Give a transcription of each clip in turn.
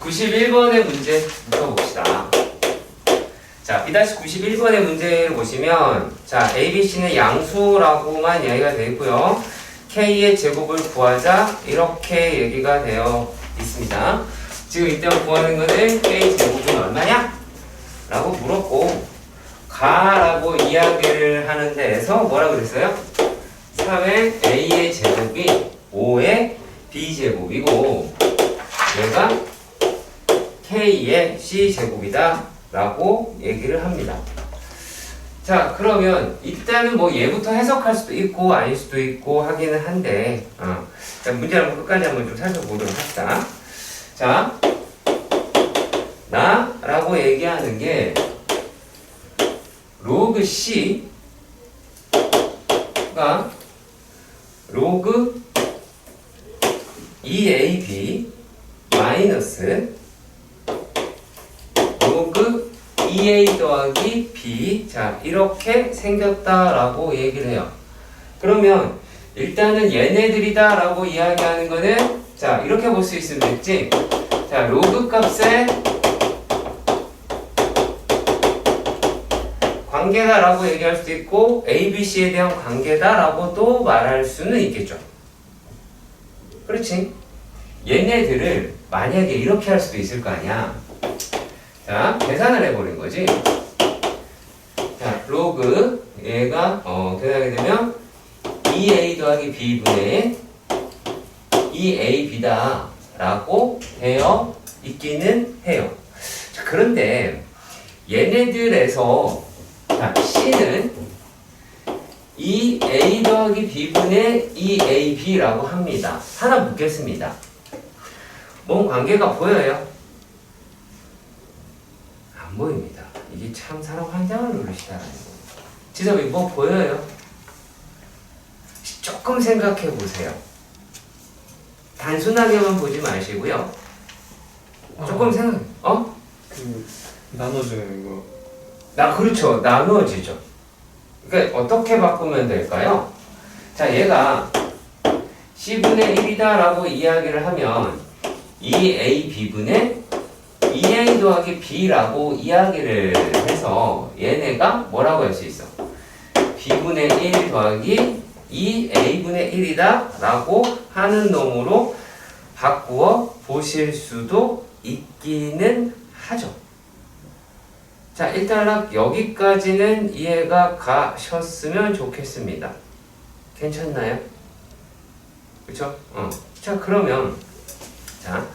91번의 문제 풀어봅시다. 자, B-91번의 문제를 보시면, 자, ABC는 양수라고만 이야기가 되어 있고요. K의 제곱을 구하자, 이렇게 얘기가 되어 있습니다. 지금 이때 구하는 거는 K 제곱은 얼마냐? 라고 물었고, 가라고 이야기를 하는 데에서 뭐라고 그랬어요? 3의 A의 제곱이 5의 B 제곱이고, 얘가 K의 C 제곱이다. 라고 얘기를 합니다. 자, 그러면 일단은 뭐 얘부터 해석할 수도 있고 아닐 수도 있고 하기는 한데 자, 문제 한번 끝까지 한번 좀 살펴보도록 합시다. 자, 나라고 얘기하는 게 로그 C가 로그 2AB 마이너스 로그 2a 더하기 b, 자, 이렇게 생겼다라고 얘기를 해요. 그러면 일단은 얘네들이다 라고 이야기하는 거는, 자, 이렇게 볼 수 있으면 됐지. 자, 로그 값의 관계다 라고 얘기할 수도 있고 a, b, c에 대한 관계다 라고도 말할 수는 있겠죠. 그렇지? 얘네들을 만약에 이렇게 할 수도 있을 거 아니야. 자, 계산을 해버린 거지. 자, 로그 얘가 계산하게 되면 2a 더하기 b분의 2ab다 라고 되어 있기는 해요. 자, 그런데 얘네들에서, 자, c는 2a 더하기 b분의 2ab라고 합니다. 하나 묻겠습니다. 뭔 관계가 보여요? 안 보입니다. 이게 참 사람 환장을 누르시다라는 거. 지섭이 뭐 보여요? 조금 생각해 보세요. 단순하게만 보지 마시고요. 조금 생각. 나눠주는 거. 그렇죠. 나누어지죠. 그러니까 어떻게 바꾸면 될까요? 자, 얘가 C분의 1이다라고 이야기를 하면 2AB분의 2a 더하기 b라고 이야기를 해서 얘네가 뭐라고 할 수 있어? b분의 1 더하기 2a분의 1이다 라고 하는 놈으로 바꾸어 보실 수도 있기는 하죠. 자, 일단 여기까지는 이해가 가셨으면 좋겠습니다. 괜찮나요? 그쵸? 자, 그러면 자,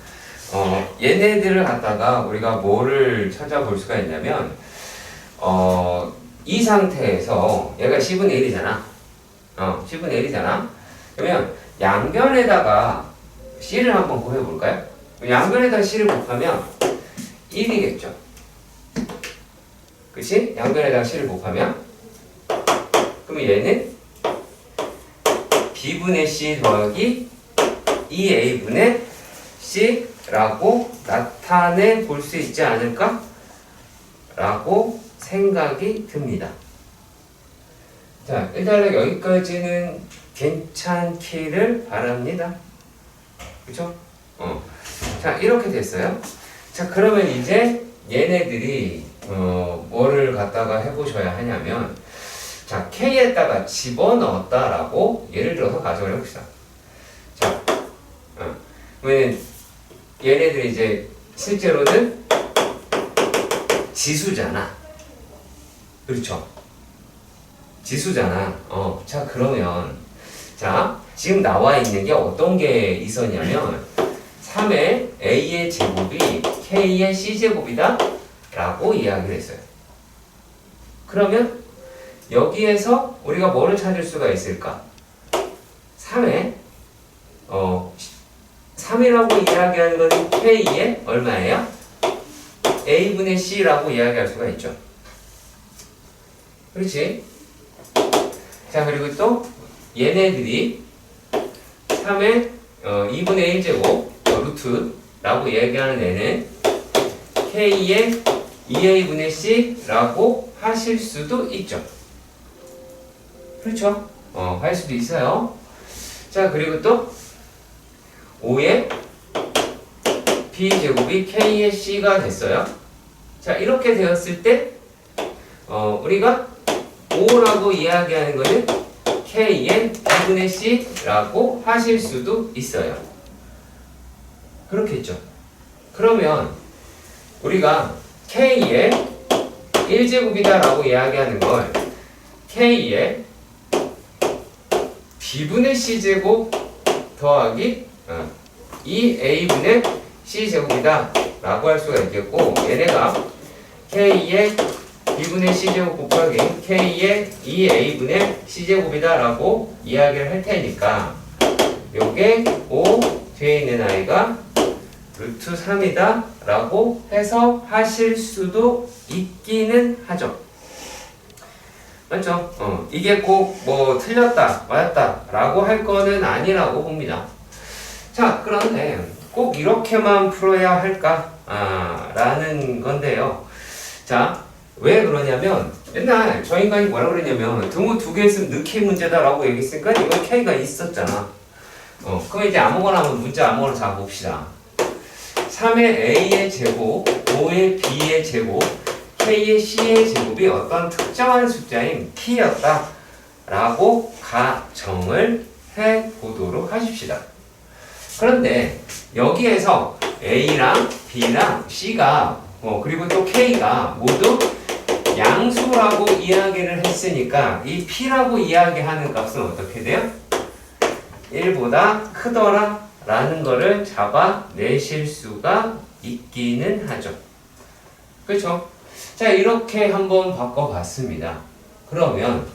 얘네들을 갖다가 우리가 뭐를 찾아볼 수가 있냐면, 이 상태에서 얘가 C분의 1이잖아. C분의 1이잖아. 그러면 양변에다가 C를 한번 곱해볼까요? 양변에다가 C를 곱하면 1이겠죠. 그치? 양변에다가 C를 곱하면. 그러면 얘는 B분의 C 더하기 2A분의 C 라고 나타내 볼 수 있지 않을까? 라고 생각이 듭니다. 자, 일단 여기까지는 괜찮기를 바랍니다. 그쵸? 자, 이렇게 됐어요. 자, 그러면 이제 얘네들이 뭐를 갖다가 해보셔야 하냐면, 자, K에다가 집어넣었다라고 예를 들어서 가정을 해봅시다. 자, 그러면 얘네들이 이제 실제로는 지수잖아. 그렇죠? 지수잖아. 자, 그러면 자, 지금 나와 있는 게 어떤 게 있었냐면 3의 a의 제곱이 k의 c제곱이다 라고 이야기를 했어요. 그러면 여기에서 우리가 뭐를 찾을 수가 있을까? 3의 3이라고 이야기하는 것은 K의 얼마예요? A분의 C라고 이야기할 수가 있죠. 그렇지? 자, 그리고 또 얘네들이 3의 2분의 1제곱 루트라고 이야기하는 애는 K의 2A분의 C라고 하실 수도 있죠. 그렇죠? 할 수도 있어요. 자, 그리고 또 5의 B제곱이 K의 C가 됐어요. 자, 이렇게 되었을 때 우리가 5라고 이야기하는 거는 K의 B분의 C라고 하실 수도 있어요. 그렇겠죠. 그러면 우리가 K의 1제곱이다 라고 이야기하는 걸 K의 B분의 C제곱 더하기 2A분의 C제곱이다 라고 할 수가 있겠고, 얘네가 K의 B분의 C제곱 곱하기 K의 2A분의 C제곱이다 라고 이야기를 할 테니까 요게 5 뒤에 있는 아이가 루트 3이다 라고 해서 하실 수도 있기는 하죠. 맞죠? 이게 꼭 뭐 틀렸다 맞았다 라고 할 거는 아니라고 봅니다. 자, 그런데 꼭 이렇게만 풀어야 할까? 라는 건데요. 자, 왜 그러냐면 맨날 저 인간이 뭐라 그랬냐면 등호 2개 있으면 넣기 문제다 라고 얘기했으니까 이건 K가 있었잖아. 그럼 이제 아무거나 한번 문자 아무거나 잡아봅시다. 3의 A의 제곱, 5의 B의 제곱, K의 C의 제곱이 어떤 특정한 숫자인 P였다 라고 가정을 해보도록 하십시다. 그런데 여기에서 A랑 B랑 C가 그리고 또 K가 모두 양수라고 이야기를 했으니까 이 P라고 이야기하는 값은 어떻게 돼요? 1보다 크더라 라는 거를 잡아내실 수가 있기는 하죠. 그렇죠? 자, 이렇게 한번 바꿔봤습니다. 그러면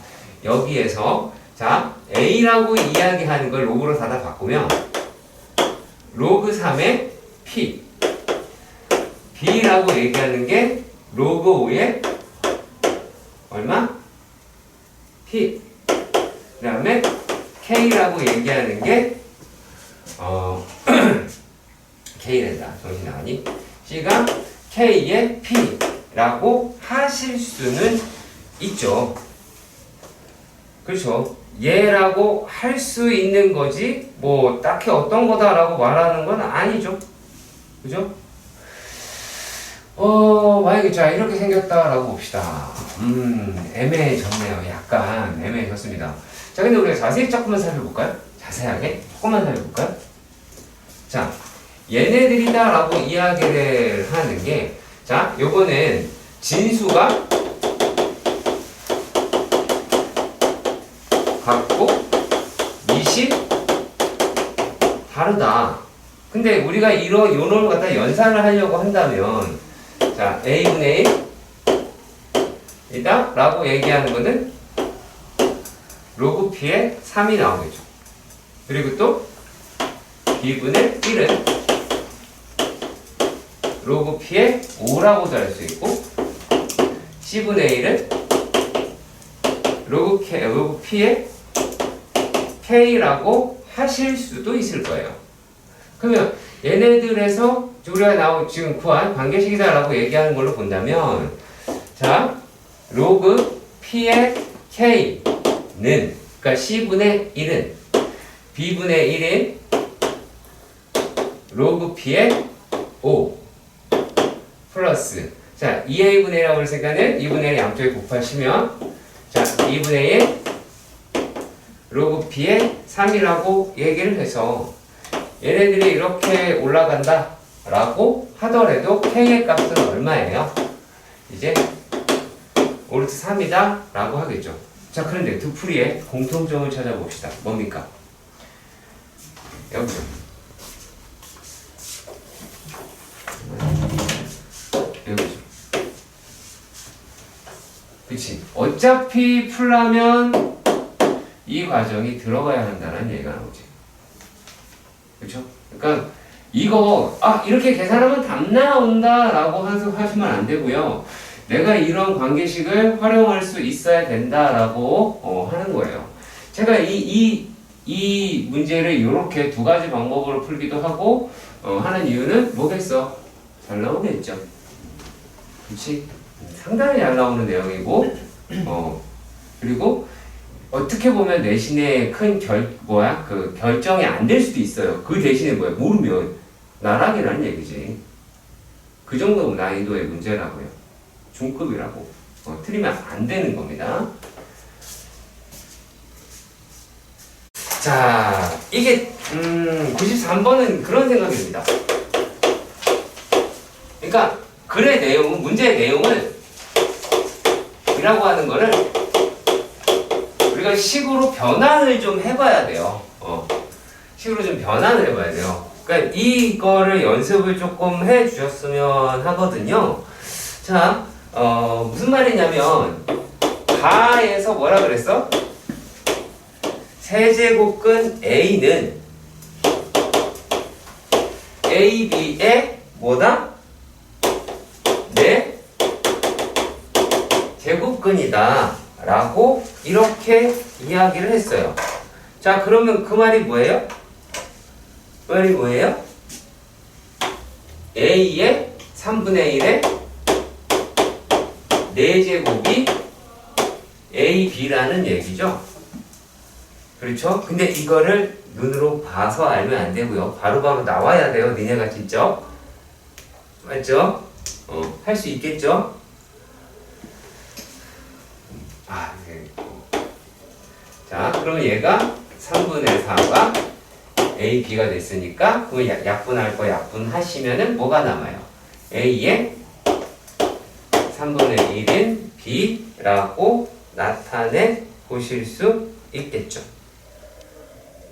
여기에서 자, A라고 이야기하는 걸 로그로 닫아 바꾸면 로그 3의 P, B라고 얘기하는 게 로그 5의 얼마? P. 그 다음에 K라고 얘기하는 게 K랜다. 정신 나가니? C가 K의 P라고 하실 수는 있죠. 그렇죠. 얘라고 할 수 있는 거지 뭐 딱히 어떤 거다라고 말하는 건 아니죠. 그죠? 만약에 자 이렇게 생겼다라고 봅시다. 애매해졌네요. 약간 애매해졌습니다. 자, 근데 우리가 자세히 조금만 살펴볼까요? 자세하게 조금만 살펴볼까요? 자, 얘네들이다라고 이야기를 하는 게, 자, 요거는 진수가 같고 20 다르다. 근데 우리가 요놈을 갖다 연산을 하려고 한다면, 자, A분의 1이다 라고 얘기하는 거는 로그 P의 3이 나오겠죠. 그리고 또 B분의 1은 로그 P의 5라고도 할 수 있고, C분의 1은 로그 P의 K라고 하실 수도 있을 거예요. 그러면 얘네들에서 우리가 지금 구한 관계식이다라고 얘기하는 걸로 본다면, 자, 로그 P의 K는, 그러니까 C분의 1은 B분의 1인 로그 P의 5 플러스, 자, 2A분의 1이라고 했으니까는 2분의 1 양쪽에 곱하시면, 자, 2분의 1 로그 P의 3이라고 얘기를 해서 얘네들이 이렇게 올라간다 라고 하더라도 K의 값은 얼마예요? 이제 5루트 3이다 라고 하겠죠. 자, 그런데 두 풀이의 공통점을 찾아봅시다. 뭡니까? 여기죠. 여기죠. 그치? 어차피 풀려면 이 과정이 들어가야 한다는 얘기가 나오지. 그쵸? 그러니까 이거 이렇게 계산하면 답 나온다 라고 하시면 안 되고요. 내가 이런 관계식을 활용할 수 있어야 된다 라고 하는 거예요. 제가 이 문제를 이렇게 두 가지 방법으로 풀기도 하고 하는 이유는 뭐겠어? 잘 나오겠죠. 그치? 상당히 잘 나오는 내용이고, 그리고 어떻게 보면 내신에 큰 결정이 안 될 수도 있어요. 그 대신에 모르면. 나락이라는 얘기지. 그 정도 난이도의 문제라고요. 중급이라고. 틀리면 안 되는 겁니다. 자, 이게 93번은 그런 생각이 듭니다. 그러니까 글의 내용은, 문제의 내용을 이라고 하는 거를 우리가 식으로 변환을 좀 해봐야 돼요. 식으로 좀 변환을 해봐야 돼요. 그러니까 이거를 연습을 조금 해 주셨으면 하거든요. 자, 무슨 말이냐면 가에서 뭐라 그랬어? 세제곱근 A는 AB의 뭐다? 네 제곱근이다 라고 이렇게 이야기를 했어요. 자, 그러면 그 말이 뭐예요? 그 말이 뭐예요? A의 3분의 1의 4제곱이 AB라는 얘기죠. 그렇죠? 근데 이거를 눈으로 봐서 알면 안 되고요. 바로바로 나와야 돼요. 니네가 직접. 맞죠? 할 수 있겠죠? 네. 자, 그러면 얘가 3분의 4가 AB가 됐으니까 그 약분할 거 약분하시면은 뭐가 남아요? A의 3분의 1인 B라고 나타내 보실 수 있겠죠.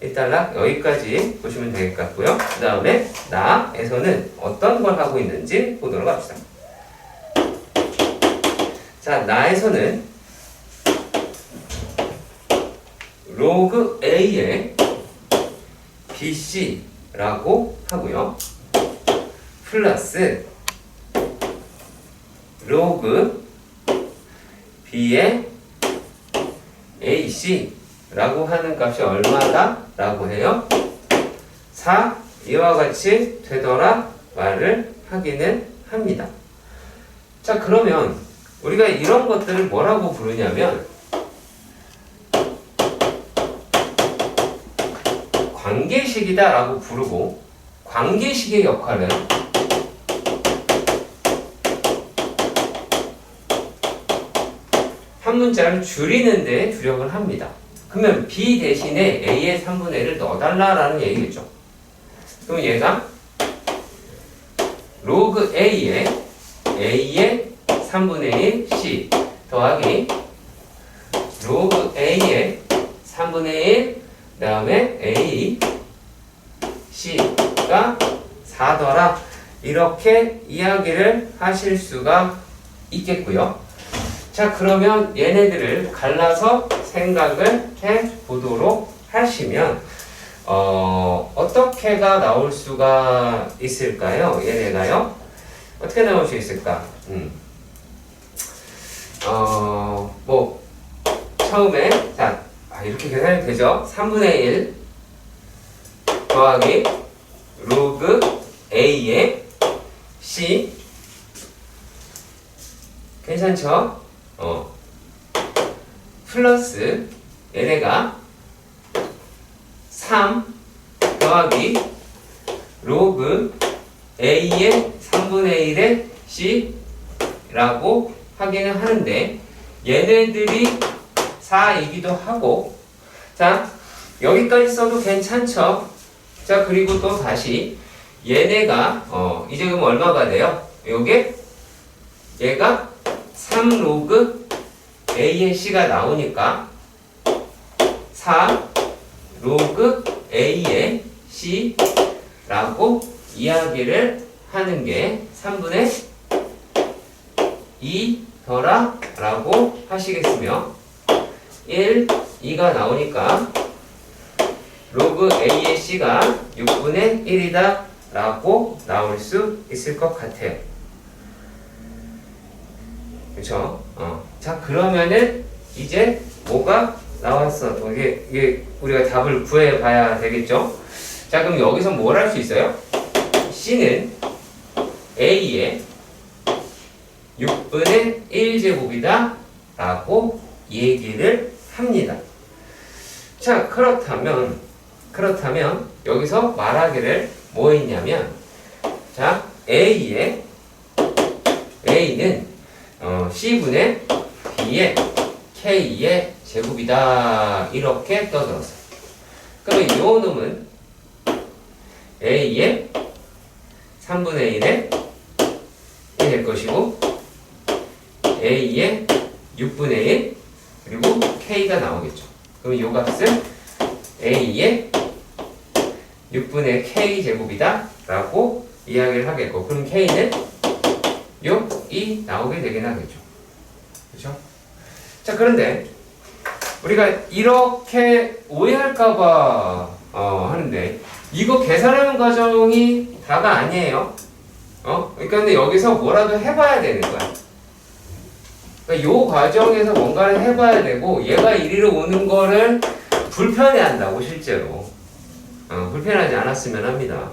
일단 여기까지 보시면 될 것 같고요. 그 다음에 나에서는 어떤 걸 하고 있는지 보도록 합시다. 자, 나에서는 로그 A의 BC라고 하고요. 플러스 로그 B의 AC라고 하는 값이 얼마다? 라고 해요. 4, 이와 같이 되더라 말을 하기는 합니다. 자, 그러면 우리가 이런 것들을 뭐라고 부르냐면 관계식이다 라고 부르고, 관계식의 역할은 한 문자를 줄이는 데 주력을 합니다. 그러면 B 대신에 A의 3분의 1을 넣어달라라는 얘기겠죠. 그럼 얘가 로그 A의 3분의 1 C 더하기 로그 A의 3분의 1 그 다음에 A C가 4더라 이렇게 이야기를 하실 수가 있겠고요. 자, 그러면 얘네들을 갈라서 생각을 해 보도록 하시면 어떻게가 나올 수가 있을까요? 얘네가요? 어떻게 나올 수 있을까? 뭐 처음에 자, 이렇게 계산이 되죠? 3분의 1 더하기 로그 A의 C 괜찮죠? 플러스 얘네가 3 더하기 로그 A의 3분의 1의 C라고 하기는 하는데 얘네들이 4이기도 하고 자 여기까지 써도 괜찮죠? 자 그리고 또 다시 얘네가 이제 그럼 얼마가 돼요? 요게 얘가 3 로그 A의 C가 나오니까 4 로그 A의 C라고 이야기를 하는 게 3분의 2더라 라고 하시겠으며 1, 2가 나오니까 로그 A의 C가 6분의 1이다 라고 나올 수 있을 것 같아요. 그쵸? 자, 그러면은 이제 뭐가 나왔어? 이게 우리가 답을 구해봐야 되겠죠? 자, 그럼 여기서 뭘 할 수 있어요? C는 A의 6분의 1제곱이다 라고 얘기를 합니다. 자, 그렇다면 여기서 말하기를 뭐 했냐면 자, A는 C분의 B의 K의 제곱이다. 이렇게 떠들었어. 그러면 이 놈은 A의 3분의 1의 1이 될 것이고 A의 6분의 1 그리고 K가 나오겠죠. 그럼 이 값은 A의 6분의 K 제곱이다 라고 이야기를 하겠고, 그럼 K는 6이 나오게 되긴 하겠죠. 그렇죠? 자, 그런데 우리가 이렇게 오해할까봐 하는데, 이거 계산하는 과정이 다가 아니에요. 그러니까 근데 여기서 뭐라도 해봐야 되는 거야. 그러니까 요 과정에서 뭔가를 해봐야 되고, 얘가 이리로 오는 거를 불편해한다고 실제로. 불편하지 않았으면 합니다.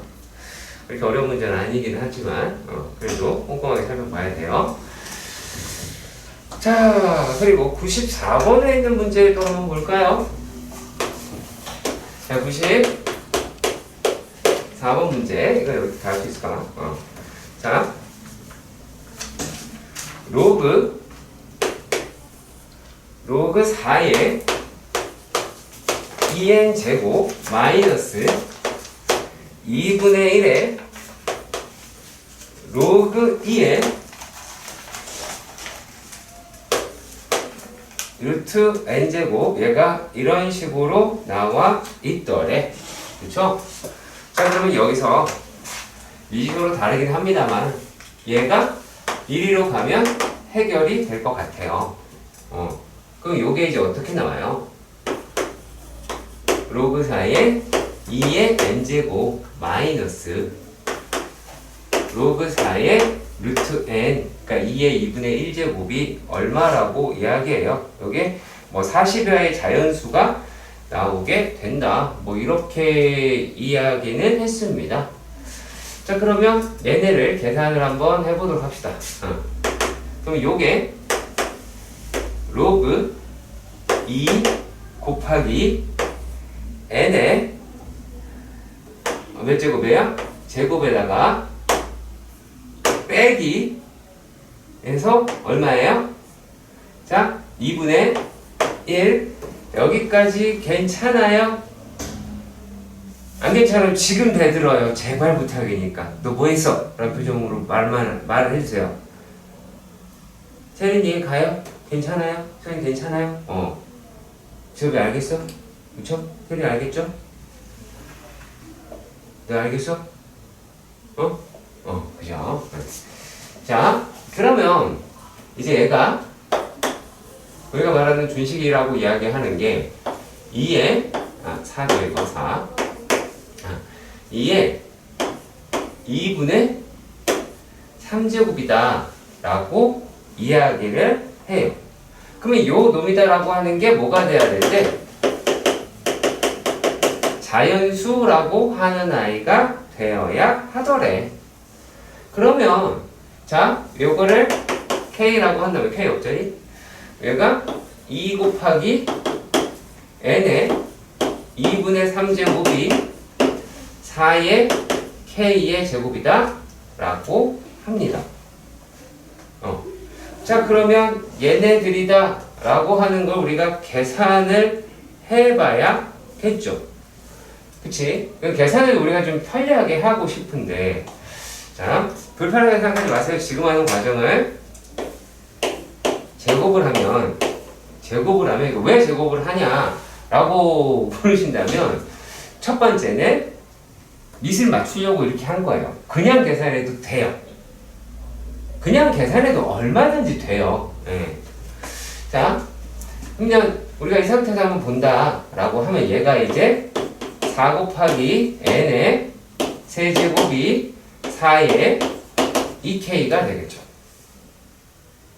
그렇게 어려운 문제는 아니긴 하지만 그래도 꼼꼼하게 살펴봐야 돼요. 자, 그리고 94번에 있는 문제 또 한번 볼까요? 자, 94번 문제. 이거 여기 다 할 수 있을까? 자, 로그 4의 2n 제곱 마이너스 2분의 1의 로그 2의 루트 n제곱, 얘가 이런 식으로 나와 있더래. 그쵸? 자, 그러면 여기서 이 식으로 다르긴 합니다만 얘가 이리로 가면 해결이 될 것 같아요. 그럼 요게 이제 어떻게 나와요? 로그 4의 2의 n제곱 마이너스 로그 4의 루트 n, 그러니까 2의 2분의 1제곱이 얼마라고 이야기해요. 여기 뭐 40여의 자연수가 나오게 된다. 뭐 이렇게 이야기는 했습니다. 자, 그러면 얘네를 계산을 한번 해보도록 합시다. 그럼 요게 로그 2 곱하기 n의 몇 제곱이에요? 제곱에다가 빼기 해서 얼마예요? 자, 2분의 1. 여기까지 괜찮아요? 안 괜찮으면 지금 대들어요. 제발 부탁이니까. 너 뭐 했어? 라는 표정으로 말을 해주세요. 세린이 가요? 괜찮아요? 세린 괜찮아요? 지업이 알겠어? 그쵸? 세린 알겠죠? 너 알겠어? 그죠? 자, 그러면 이제 얘가 우리가 말하는 준식이라고 이야기하는 게 2의 4죠, 이거 4. 2의 2분의 3제곱이다 라고 이야기를 해요. 그러면 요 놈이다라고 하는 게 뭐가 돼야 될 때? 자연수라고 하는 아이가 되어야 하더래. 그러면 자, 요거를 K라고 한다면 K 없잖니? 얘가 2 곱하기 N의 2분의 3제곱이 4의 K의 제곱이다 라고 합니다. 자, 그러면 얘네들이다 라고 하는 걸 우리가 계산을 해봐야겠죠. 그치? 계산을 우리가 좀 편리하게 하고 싶은데, 자, 불편하게 생각하지 마세요. 지금 하는 과정을 제곱을 하면 이거 왜 제곱을 하냐 라고 물으신다면, 첫 번째는 밑을 맞추려고 이렇게 한 거예요. 그냥 계산해도 돼요. 그냥 계산해도 얼마든지 돼요. 네. 자, 그냥 우리가 이 상태에서 한번 본다 라고 하면 얘가 이제 4 곱하기 n의 세제곱이 4의 2k가 되겠죠.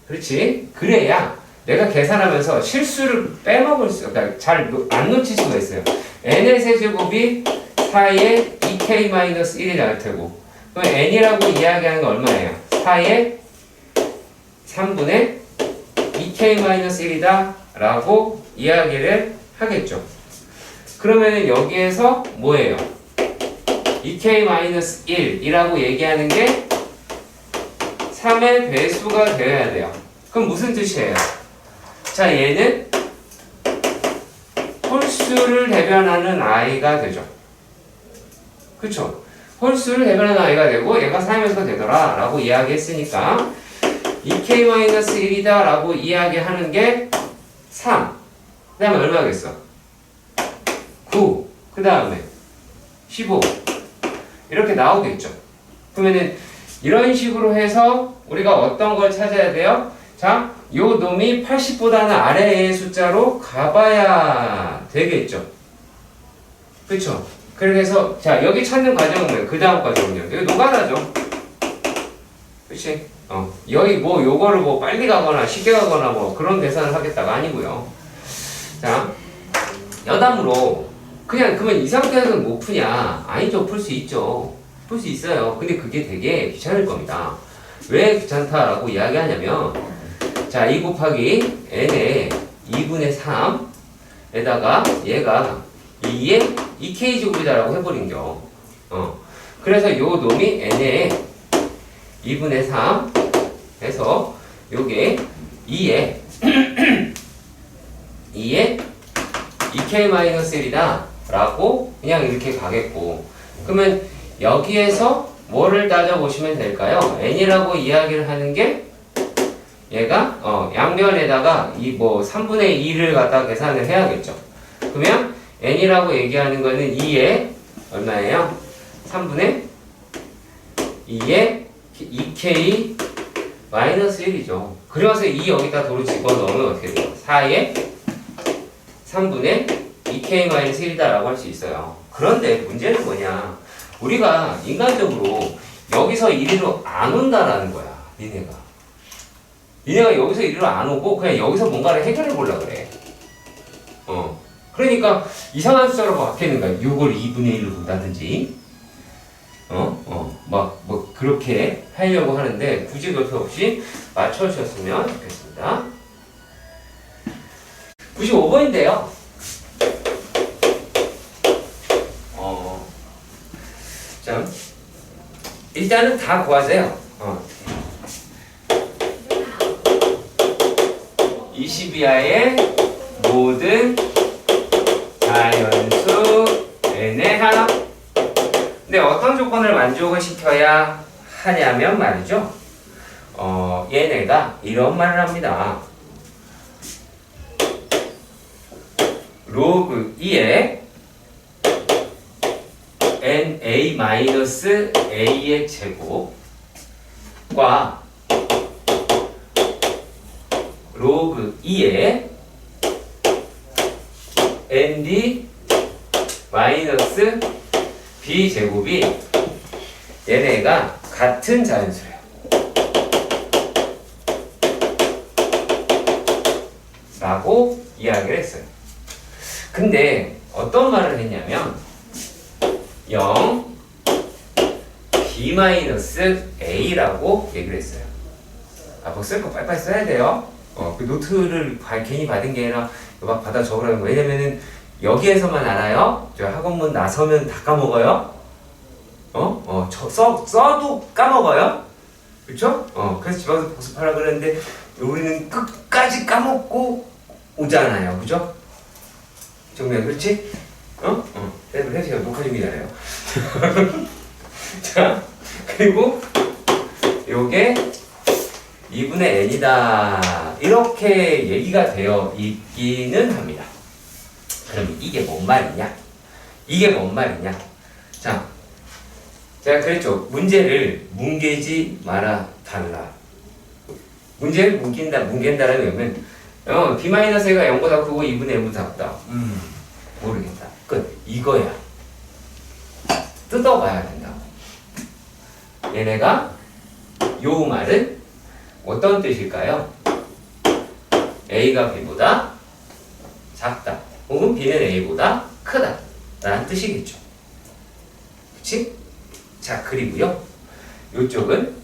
그렇지? 그래야 내가 계산하면서 실수를 빼먹을 수, 그러니까 잘 안 놓칠 수가 있어요. n의 세제곱이 4의 2k-1이 나올 테고, 그럼 n이라고 이야기하는 건 얼마예요? 4의 3분의 2k-1이다 라고 이야기를 하겠죠. 그러면 여기에서 뭐예요? 2k-1이라고 얘기하는 게 3의 배수가 되어야 돼요. 그럼 무슨 뜻이에요? 자, 얘는 홀수를 대변하는 i가 되죠. 그쵸? 홀수를 대변하는 i가 되고 얘가 3에서 되더라 라고 이야기했으니까 2k-1이다 라고 이야기하는 게 3. 그 다음에 얼마겠어? 9. 그 다음에 15. 이렇게 나오겠죠. 그러면은 이런 식으로 해서 우리가 어떤 걸 찾아야 돼요? 자, 요 놈이 80보다는 아래의 숫자로 가봐야 되겠죠. 그쵸? 그래서 자, 여기 찾는 과정은 뭐예요? 그 다음 과정은요. 여기 노가다죠. 그치? 여기 뭐 요거를 뭐 빨리 가거나 쉽게 가거나 뭐 그런 계산을 하겠다가 아니고요. 자, 여담으로 그냥 그러면 이 상태에서는 못 푸냐? 아니죠. 풀 수 있죠. 풀 수 있어요. 근데 그게 되게 귀찮을 겁니다. 왜 귀찮다라고 이야기하냐면 자, 2 곱하기 n의 2분의 3에다가 얘가 2의 2k제곱이다라고 해버린겨. 그래서 요 놈이 n의 2분의 3 해서 요게 2의 2k-1이다 라고 그냥 이렇게 가겠고, 그러면 여기에서 뭐를 따져보시면 될까요? n이라고 이야기를 하는 게 얘가 양면에다가 이 뭐 3분의 2를 갖다 계산을 해야겠죠. 그러면 n이라고 얘기하는 거는 2의 얼마예요? 3분의 2의 2k-1이죠. 그래서 2 여기다 도로 집어넣으면 어떻게 돼요? 4의 3분의 2k-1이다 라고 할 수 있어요. 그런데 문제는 뭐냐? 우리가 인간적으로 여기서 이리로 안 온다라는 거야. 니네가 여기서 이리로 안 오고 그냥 여기서 뭔가를 해결해 보려고 그래. 그러니까 이상한 숫자로 바뀌는 거야. 6을 2분의 1로 본다든지 뭐 그렇게 하려고 하는데 굳이 그렇게 없이 맞춰주셨으면 좋겠습니다. 95번인데요. 자, 일단은 다 구하세요. 20이하의 모든 자연수 n의 합. 근데 어떤 조건을 만족을 시켜야 하냐면 말이죠. 얘네가 이런 말을 합니다. 로그 2의 na-a의 제곱과 로그 2의 nd 마이너스 b 제곱이 얘네가 같은 자연수래요. 라고 이야기를 했어요. 근데 어떤 말을 했냐면 0 b-a라고 얘기를 했어요. 뭐 쓸 거 빨리빨리 써야 돼요. 그 노트를 괜히 받은 게 아니라 막 받아 적으라는 거. 왜냐면은 여기에서만 알아요. 저 학원문 나서면 다 까먹어요. 써도 까먹어요. 그쵸? 그래서 집에 가서 복습하라 그랬는데 우리는 끝까지 까먹고 오잖아요. 그죠? 정면 그렇지? 랩을 해주세요. 녹화 중이잖아요. 자, 그리고 요게 2분의 n이다. 이렇게 얘기가 되어 있기는 합니다. 그럼 이게 뭔 말이냐? 이게 뭔 말이냐? 자, 제가 그랬죠. 문제를 뭉개지 말아 달라. 문제를 뭉갠다라는 의미는 b-a가 0보다 크고 2분의 1보다 작다. 모르겠다. 끝. 이거야. 뜯어봐야 된다고. 얘네가 요 말은 어떤 뜻일까요? A가 B보다 작다. 혹은 B는 A보다 크다. 라는 뜻이겠죠. 그치? 자, 그리고요. 요쪽은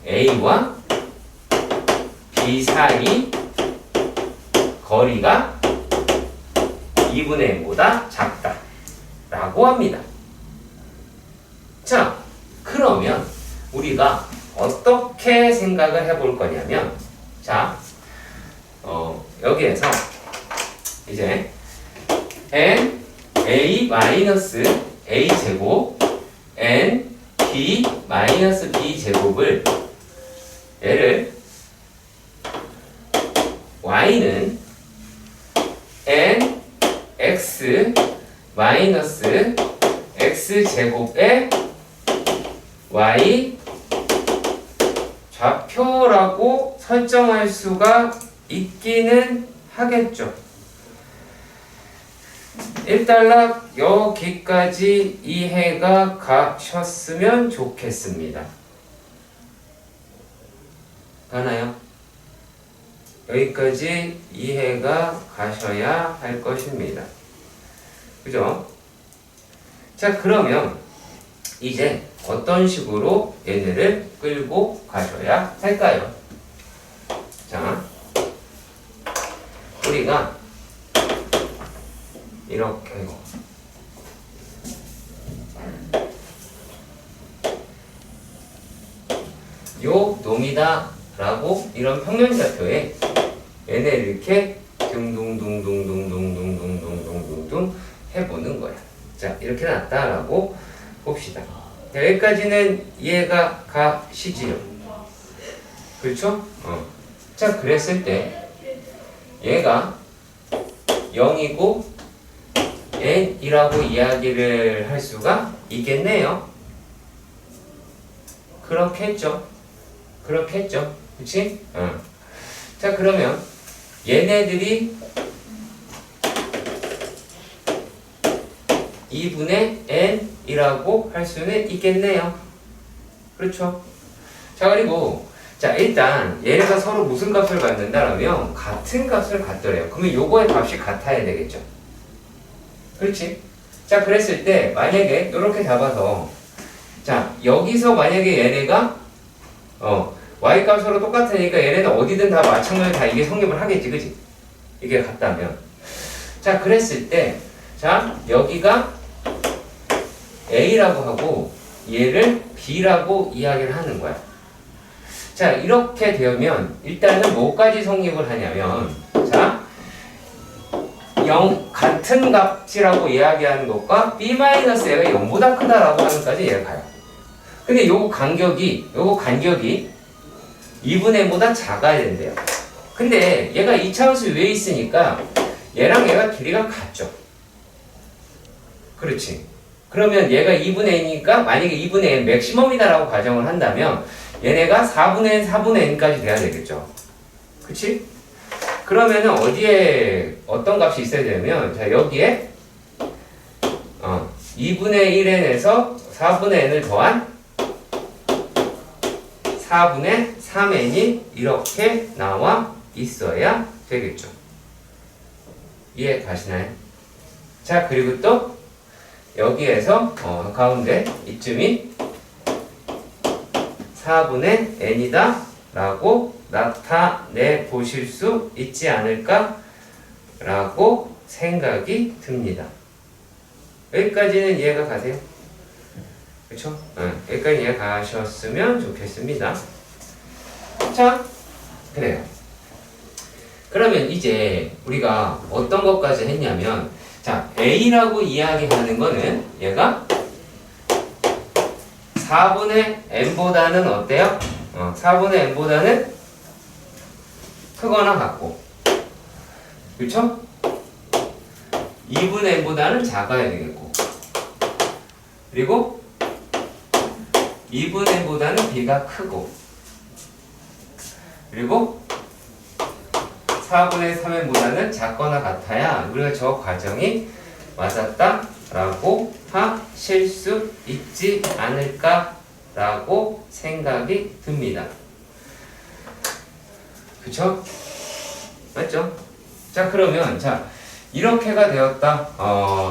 A와 B 사이 거리가 2분의 n보다 작다. 라고 합니다. 자, 그러면 우리가 어떻게 생각을 해볼 거냐면, 자, 여기에서 이제 n a 마이너스 a 제곱 n b 마이너스 b 제곱을 얘를 y는 n x 마이너스 x 제곱의 y 좌표라고 설정할 수가 있기는 하겠죠. 일단락 여기까지 이해가 가셨으면 좋겠습니다. 가나요? 여기까지 이해가 가셔야 할 것입니다. 그죠? 자, 그러면 이제 어떤 식으로 얘네를 끌고 가셔야 할까요? 자, 우리가 이렇게 요 놈이다 라고 이런 평면좌표에 얘네를 이렇게 둥둥둥둥둥둥둥둥둥둥둥 해보는 거야. 자, 이렇게 났다라고 봅시다. 자, 여기까지는 이해가 가시지요? 그렇죠? 자, 그랬을 때 얘가 0이고 n이라고 이야기를 할 수가 있겠네요. 그렇겠죠? 그치? 자, 그러면 얘네들이 2분의 n이라고 할 수는 있겠네요. 그렇죠? 자, 그리고 자, 일단 얘네가 서로 무슨 값을 갖는다라면 같은 값을 갖더래요. 그러면 요거의 값이 같아야 되겠죠. 그렇지? 자, 그랬을 때 만약에 이렇게 잡아서 자, 여기서 만약에 얘네가 y 값으로 똑같으니까 얘네는 어디든 다 마찬가지로 다 이게 성립을 하겠지, 그지? 이게 같다면. 자, 그랬을 때 자, 여기가 a라고 하고 얘를 b라고 이야기를 하는 거야. 자, 이렇게 되면 일단은 뭐까지 성립을 하냐면 자, 0 같은 값이라고 이야기하는 것과 b-얘가 0보다 크다라고 하는 까지 얘가 가요. 근데 요거 간격이 2분의 n보다 작아야 된대요. 근데 얘가 이차원수 위에 있으니까 얘랑 얘가 길이가 같죠. 그렇지. 그러면 얘가 2분의 n이니까 만약에 2분의 n 맥시멈이다라고 가정을 한다면 얘네가 4분의 n, 4분의 n까지 돼야 되겠죠. 그치? 그러면은 어디에 어떤 값이 있어야 되냐면 자, 여기에 2분의 1n에서 4분의 n을 더한 4분의 3n이 이렇게 나와 있어야 되겠죠. 이해 가시나요? 자, 그리고 또 여기에서 가운데 이쯤이 4분의 n이다 라고 나타내 보실 수 있지 않을까 라고 생각이 듭니다. 여기까지는 이해가 가세요? 그쵸? 여기까지 이해 가셨으면 좋겠습니다. 자, 그래요. 그러면 이제 우리가 어떤 것까지 했냐면 자, a라고 이야기하는 거는 얘가 4분의 n보다는 어때요? 4분의 n보다는 크거나 같고, 그쵸? 2분의 n보다는 작아야 되겠고, 그리고 2분의 n보다는 b가 크고, 그리고 4분의 3n보다는 작거나 같아야 우리가 저 과정이 맞았다 라고 하실 수 있지 않을까 라고 생각이 듭니다. 그쵸? 맞죠? 자, 그러면 자, 이렇게가 되었다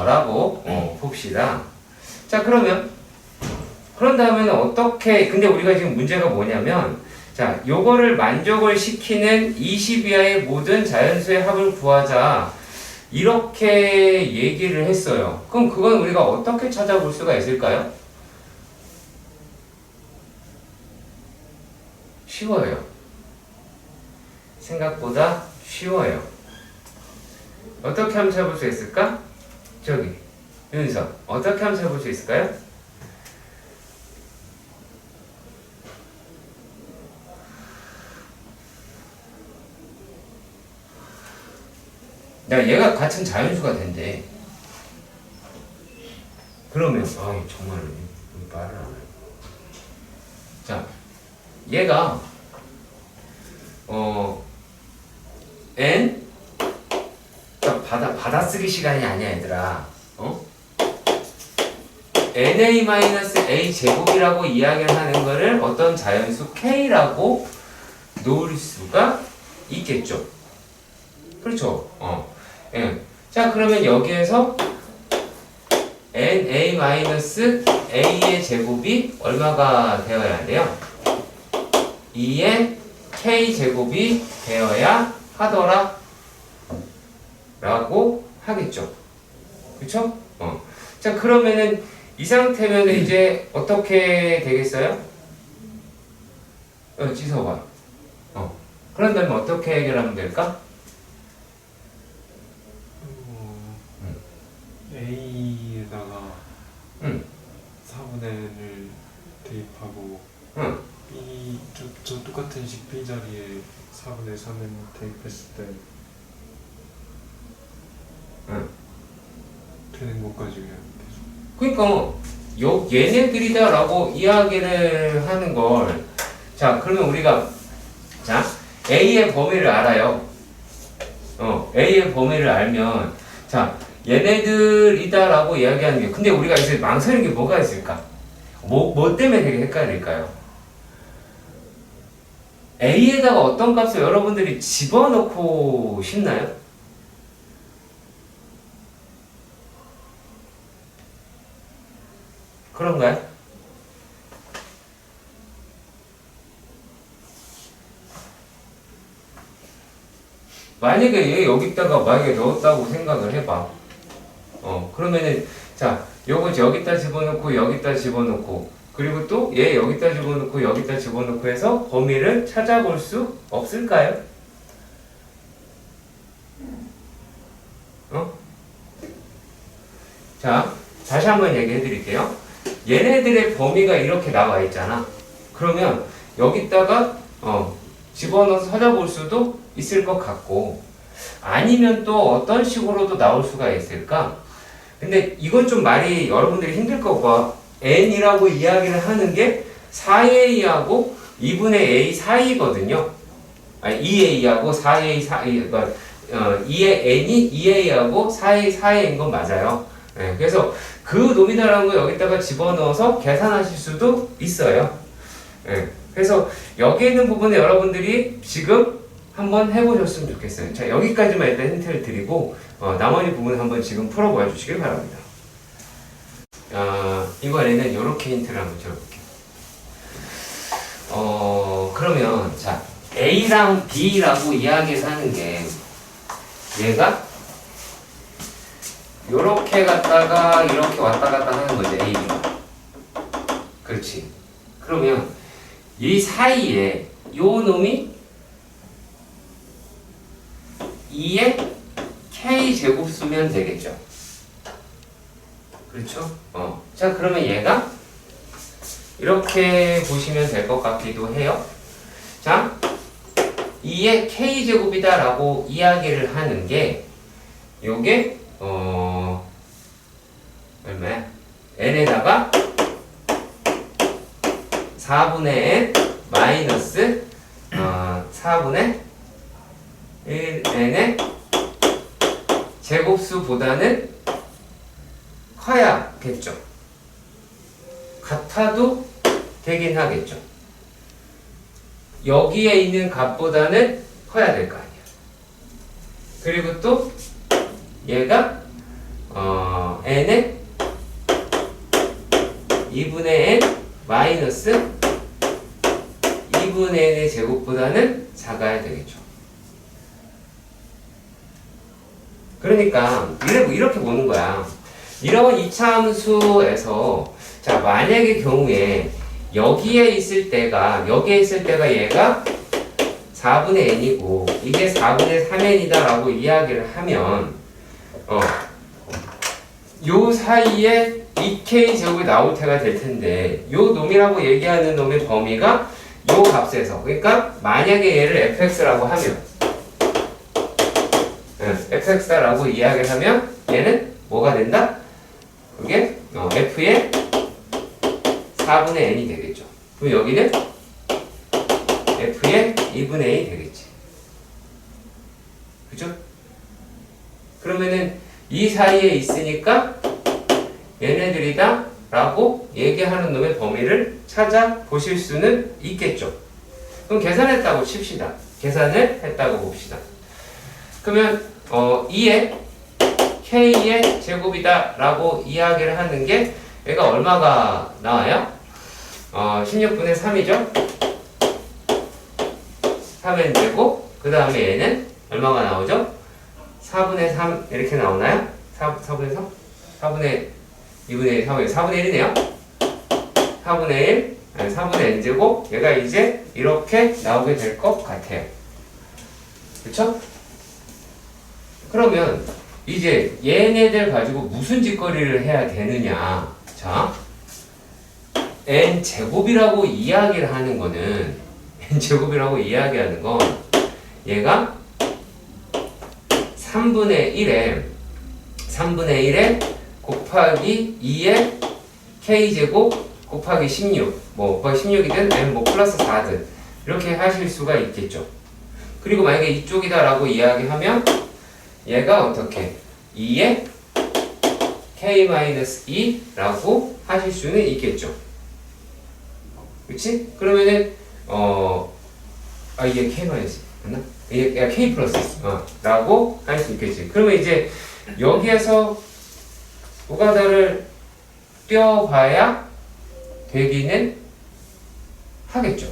라고 봅시다. 자, 그러면 그런 다음에는 어떻게, 근데 우리가 지금 문제가 뭐냐면 자, 요거를 만족을 시키는 20 이하의 모든 자연수의 합을 구하자 이렇게 얘기를 했어요. 그럼 그건 우리가 어떻게 찾아볼 수가 있을까요? 쉬워요. 생각보다 쉬워요. 어떻게 하면 찾아볼 수 있을까? 저기 윤서 어떻게 하면 찾아볼 수 있을까요? 야, 얘가 같은 자연수가 된대. 그러면 정말 말을 안 해. 자, 얘가 n 받아쓰기 시간이 아니야 얘들아. na-a 제곱이라고 이야기를 하는 거를 어떤 자연수 k라고 놓을 수가 있겠죠. 그렇죠. 예. 자, 그러면 여기에서 na-a의 제곱이 얼마가 되어야 돼요? 2의 k제곱이 되어야 하더라 라고 하겠죠. 그쵸? 자, 그러면은 이 상태면 이제 어떻게 되겠어요? 지서봐. 그런다면 어떻게 해결하면 될까? A에다가 4분의 N을 대입하고 B 저 똑같은 식 B 자리에 4분의 3을 대입했을 때 되는 것까지 그냥 계속. 그러니까 얘네들이다라고 이야기를 하는 걸, 자, 그러면 우리가 A의 범위를 알아요. A의 범위를 알면, 자, 얘네들이다라고 이야기하는 게, 근데 우리가 이제 망설이는 게 뭐가 있을까? 뭐 때문에 되게 헷갈릴까요? A에다가 어떤 값을 여러분들이 집어넣고 싶나요? 그런가요? 만약에 얘 여기다가 만약에 넣었다고 생각을 해봐. 그러면은, 자, 요거 여기다 집어넣고, 여기다 집어넣고, 그리고 또 얘 여기다 집어넣고, 여기다 집어넣고 해서 범위를 찾아볼 수 없을까요? 자, 다시 한번 얘기해 드릴게요. 얘네들의 범위가 이렇게 나와 있잖아. 그러면 여기다가 집어넣어서 찾아볼 수도 있을 것 같고, 아니면 또 어떤 식으로도 나올 수가 있을까? 근데 이건 좀 말이 여러분들이 힘들 거 봐. n이라고 이야기를 하는 게 4a하고 2분의 a 사이거든요. 아니 2a하고 4a 사이, 그러니까 2의 n이 2a하고 4a 사이인 건 맞아요. 네, 그래서 그 노미널한 거 여기다가 집어넣어서 계산하실 수도 있어요. 네, 그래서 여기 있는 부분에 여러분들이 지금 한번 해보셨으면 좋겠어요. 자, 여기까지만 일단 힌트를 드리고 나머지 부분 한번 지금 풀어봐 주시길 바랍니다. 이번에는 이렇게 힌트를 한번 줘볼게요. 그러면 자, A랑 B라고 이야기를 하는 게 얘가 요렇게 갔다가 이렇게 왔다 갔다 하는 거지, A, B가. 그렇지. 그러면 이 사이에 요 놈이 2의 K제곱수면 되겠죠. 그렇죠? 자, 그러면 얘가 이렇게 보시면 될 것 같기도 해요. 자, 2의 K제곱이다 라고 이야기를 하는 게 요게 얼마야? n에다가 4분의 n 마이너스 4분의 1n의 제곱수보다는 커야겠죠. 같아도 되긴 하겠죠. 여기에 있는 값보다는 커야 될 거 아니야. 그리고 또 얘가 n의 2분의 n 마이너스 2분의 n의 제곱보다는 작아야 되겠죠. 그러니까 이렇게 보는 거야. 이런 이차함수에서 자 만약의 경우에 여기에 있을 때가 얘가 4분의 n이고 이게 4분의 3n이다 라고 이야기를 하면 요 사이에 2k 제곱이 나올 때가 될 텐데 요 놈이라고 얘기하는 놈의 범위가 요 값에서 그러니까 만약에 얘를 fx라고 하면 fx다라고 이야기를 하면 얘는 뭐가 된다? 그게 f의 4분의 n이 되겠죠. 그럼 여기는 f의 2분의 n이 되겠지. 그죠? 그러면은 이 사이에 있으니까 얘네들이다 라고 얘기하는 놈의 범위를 찾아보실 수는 있겠죠. 그럼 계산했다고 칩시다. 계산을 했다고 봅시다. 그러면 2의 k의 제곱이다 라고 이야기를 하는 게 얘가 얼마가 나와요? 16분의 3이죠? 3n 제곱 그 다음에 얘는 얼마가 나오죠? 4분의 3 이렇게 나오나요? 4분의 3? 4분의 2분의 4분의 1이네요? 4분의 1 4분의 n 제곱 얘가 이제 이렇게 나오게 될 것 같아요. 그쵸? 그러면 이제 얘네들 가지고 무슨 짓거리를 해야 되느냐. 자, n제곱이라고 이야기를 하는 거는 n제곱이라고 이야기하는 건 얘가 3분의 1에 곱하기 2의 k제곱 곱하기 16 곱하기 16이든 아니면 플러스 4든 이렇게 하실 수가 있겠죠. 그리고 만약에 이쪽이다 라고 이야기하면 얘가 어떻게 2의 k-2 라고 하실 수는 있겠죠. 그치? 그러면은 이게 k- 맞나? 이게 k 플러스 라고 할 수 있겠지. 그러면 이제 여기에서 노가다를 떼어봐야 되기는 하겠죠.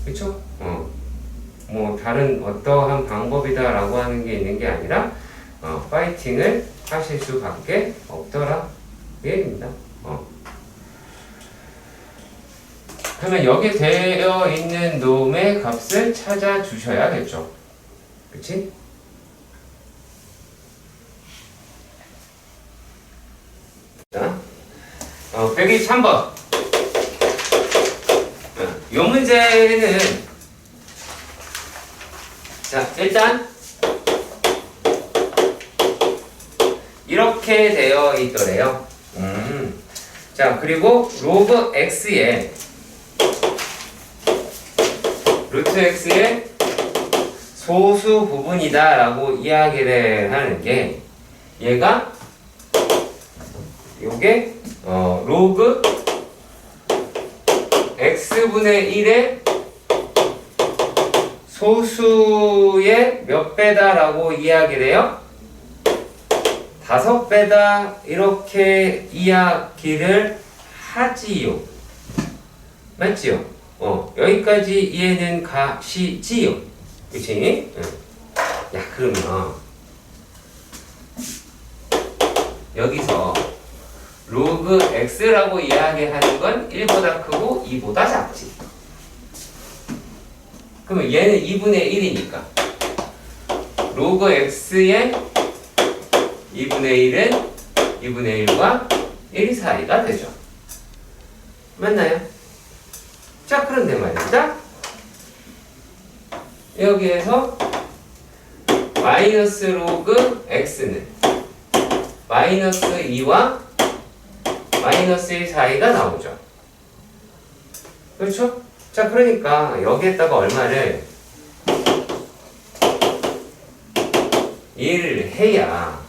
그쵸? 뭐 다른 어떠한 방법이다라고 하는 게 있는 게 아니라 파이팅을 하실 수밖에 없더라 그 얘기입니다. 그러면 여기에 되어 있는 놈의 값을 찾아주셔야겠죠. 그치? 자, 123번. 이 문제는 자, 일단 이렇게 되어 있더래요. 자, 그리고 로그 x의 루트 x의 소수 부분이다 라고 이야기를 하는 게 얘가 요게 로그 x분의 1의 소수의 몇 배다 라고 이야기를 해요? 5배다 이렇게 이야기를 하지요. 맞지요? 여기까지 이해는 가시지요. 그치? 야, 그러면 여기서 로그 x라고 이야기하는 건 1보다 크고 2보다 작지. 그러면 얘는 2분의 1이니까 로그 x의 2분의 1은 2분의 1과 1 사이가 되죠. 맞나요? 자, 그런데 말입니다. 여기에서 마이너스 로그 x는 마이너스 2와 마이너스 1 사이가 나오죠. 그렇죠? 자, 그러니까 여기에다가 얼마를 1을 해야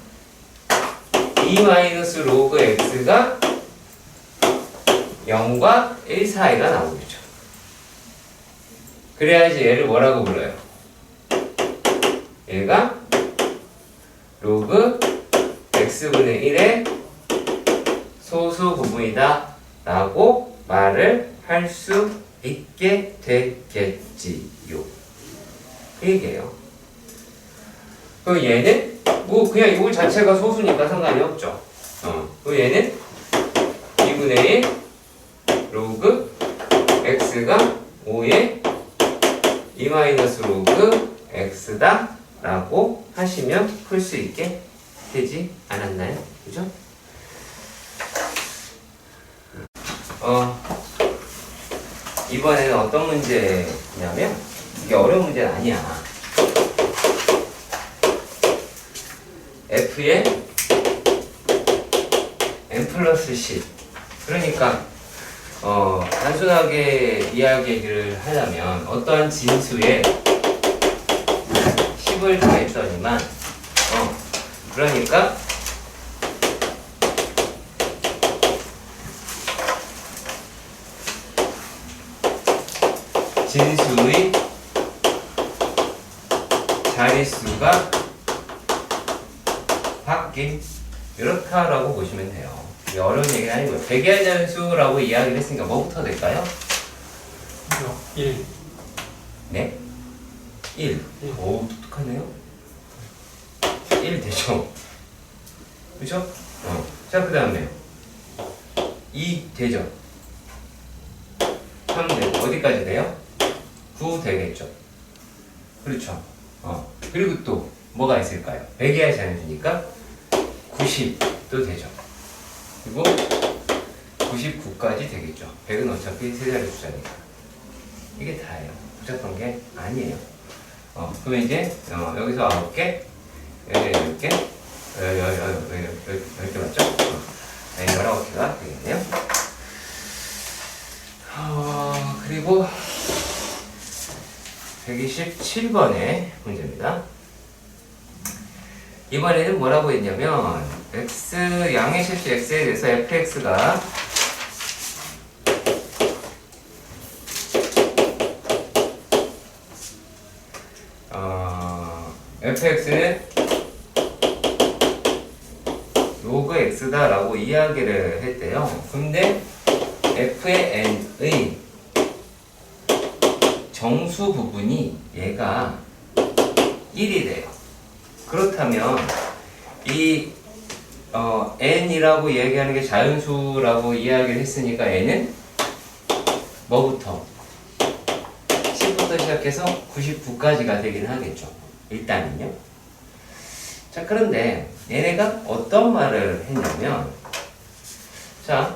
2 마이너스 로그 x가 0과 1 사이가 나오겠죠. 그래야지 얘를 뭐라고 불러요? 얘가 로그 x분의 1의 소수 부분이다 라고 말을 할 수 있게 되겠지요. 그 얘기예요. 그럼 얘는 뭐 그냥 이거 자체가 소수니까 상관이 없죠. 그럼 얘는 2분의 1 로그 x가 5의 2 마이너스 로그 x다 라고 하시면 풀 수 있게 되지 않았나요? 그죠? 이번에는 어떤 문제냐면 이게 어려운 문제는 아니야. f의 n 플러스 10 그러니까 단순하게 이야기를 하려면 어떠한 진수에 10을 더했더니만 그러니까 진수의 자릿수가 바뀐 이렇다라고 보시면 돼요. 이게 어려운 얘기는 아니고요. 백이할 자릿수라고 이야기를 했으니까 뭐부터 될까요? 1. 네? 1. 오, 똑똑하네요. 1 되죠? 그죠? 자, 그 다음에 2 되죠? 3 되고 어디까지 돼요? 9 되겠죠? 그렇죠? 그리고 또 뭐가 있을까요? 100이할 자릿수니까 90도 되죠. 그리고 99까지 되겠죠. 100은 어차피 세 자리 숫자니까. 이게 다예요. 복잡한 게 아니에요. 그러면 이제 여기서 9개, 10개, 10개 맞죠? 19개가 되겠네요. 그리고 127번의 문제입니다. 이번에는 뭐라고 했냐면 x 양의 실수 x에 대해서 fx가 fx는 로그 x다 라고 이야기를 했대요. 근데 f의 n의 정수 부분이 얘가 1이 돼요. 그렇다면 이 n이라고 이야기하는 게 자연수라고 이야기를 했으니까 n은 뭐부터? 10부터 시작해서 99까지가 되긴 하겠죠. 일단은요. 자, 그런데 얘네가 어떤 말을 했냐면 자,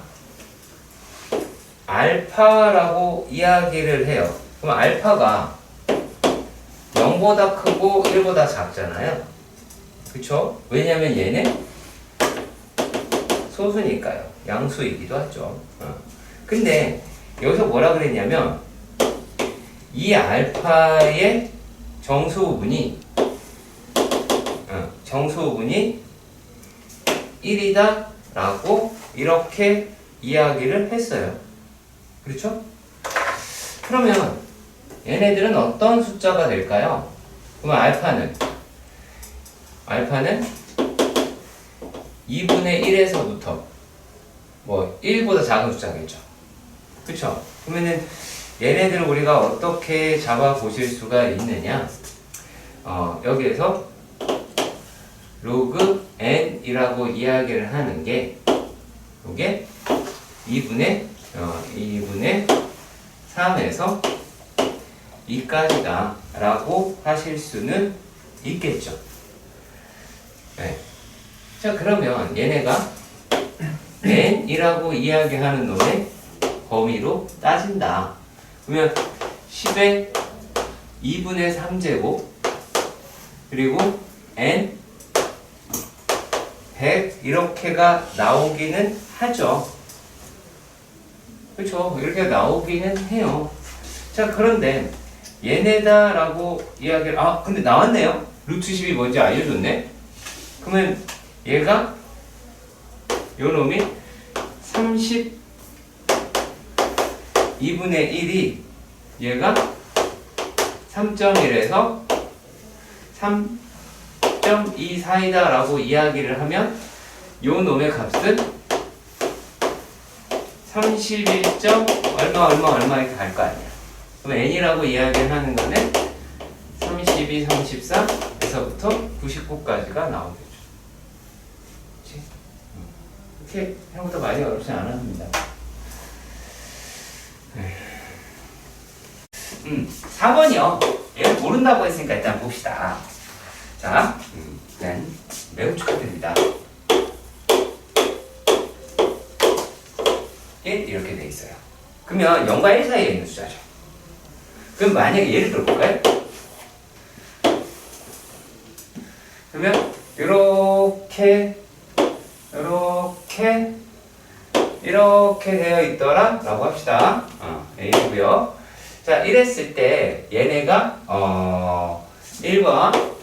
알파라고 이야기를 해요. 그럼 알파가 0보다 크고 1보다 작잖아요. 그쵸? 왜냐면 얘는 소수니까요. 양수이기도 하죠. 근데 여기서 뭐라 그랬냐면 이 알파의 정수 부분이 1이다 라고 이렇게 이야기를 했어요. 그렇죠? 그러면 얘네들은 어떤 숫자가 될까요? 그러면 알파는 2분의 1에서부터 뭐 1보다 작은 숫자겠죠. 그쵸? 그러면은 얘네들을 우리가 어떻게 잡아 보실 수가 있느냐? 여기에서 로그 n이라고 이야기를 하는 게 이게 2분의 3에서 2까지다 라고 하실 수는 있겠죠. 네. 자, 그러면 얘네가 n이라고 이야기하는 놈의 범위로 따진다. 그러면 10의 2분의 3제곱 그리고 n 100 이렇게가 나오기는 하죠. 그렇죠? 이렇게 나오기는 해요. 자, 그런데 얘네다라고 이야기를 근데 나왔네요. 루트 10이 뭔지 알려줬네. 그러면 얘가 요 놈이 32분의 1이 얘가 3.1에서 3.24이다 라고 이야기를 하면 요 놈의 값은 31. 얼마 이렇게 갈 거 아니야. 그럼 n이라고 이야기를 하는 거는 32, 34, 1에서부터 99까지가 나오게 되죠. 그치? 이렇게 생각보다 많이 어렵지 않았습니다. 4번이요. 얘를 모른다고 했으니까 일단 봅시다. 자, 일단 매우 축하드립니다. 이렇게 돼 있어요. 그러면 0과 1 사이에 있는 숫자죠. 그럼 만약에 예를 들어볼까요? 그러면 이렇게 되어 있더라 라고 합시다. A고요. 자, 이랬을 때 얘네가 1번,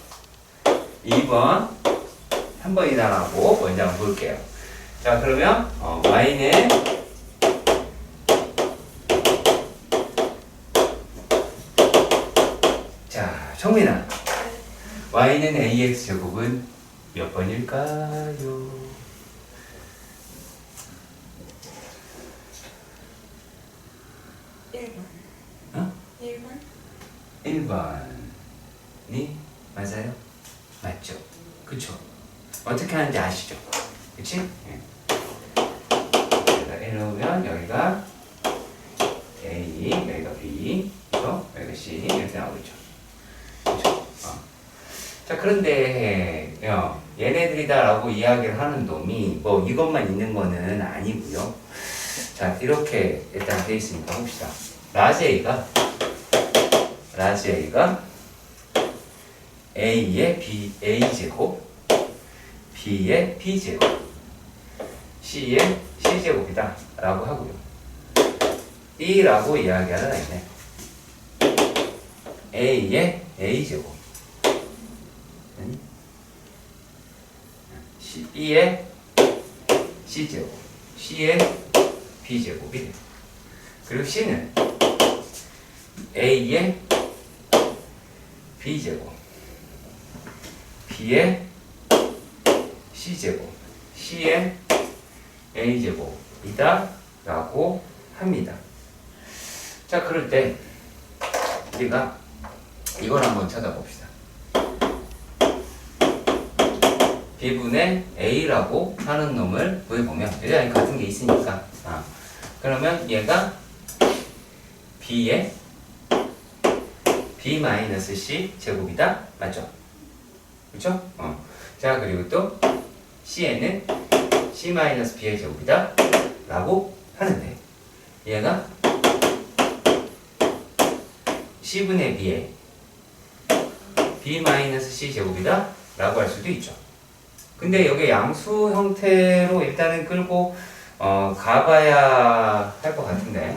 2번, 3번이다라고 먼저 한번 볼게요. 자, 그러면 y는 자, 정민아, y는 ax 제곱은 몇 번일까요? 1번. 어? 1번? 1번이 맞아요? 맞죠? 그쵸? 어떻게 하는지 아시죠? 그치? 예. 여기다 해놓으면 여기가 A, 여기가 B, 그죠? 여기가 C 이렇게 나오겠죠. 그쵸? 자, 그런데 얘네들이다라고 이야기를 하는 놈이 뭐 이것만 있는 거는 아니고요. 자, 이렇게 일단 돼 있으니까 봅시다. 라지 A가 A의 A제곱, B의 B제곱, C의 C제곱이다 라고 하고요. E라고 이야기하는 아이네. A의 A제곱, B의 C제곱, C의 B제곱이 돼요. 그리고 C는 A의 B제곱, B의 C제곱, C의 A제곱이다 라고 합니다. 자, 그럴 때 우리가 이걸 한번 찾아봅시다. B분의 A라고 하는 놈을 구해보면 여전히 같은 게 있으니까 그러면 얘가 B의 B-C 제곱이다. 맞죠? 그쵸? 자, 그리고 또 C에는 C-B의 제곱이다 라고 하는데 얘가 C분의 B의 B-C 제곱이다 라고 할 수도 있죠. 근데 여기 양수 형태로 일단은 끌고 가봐야 할 것 같은데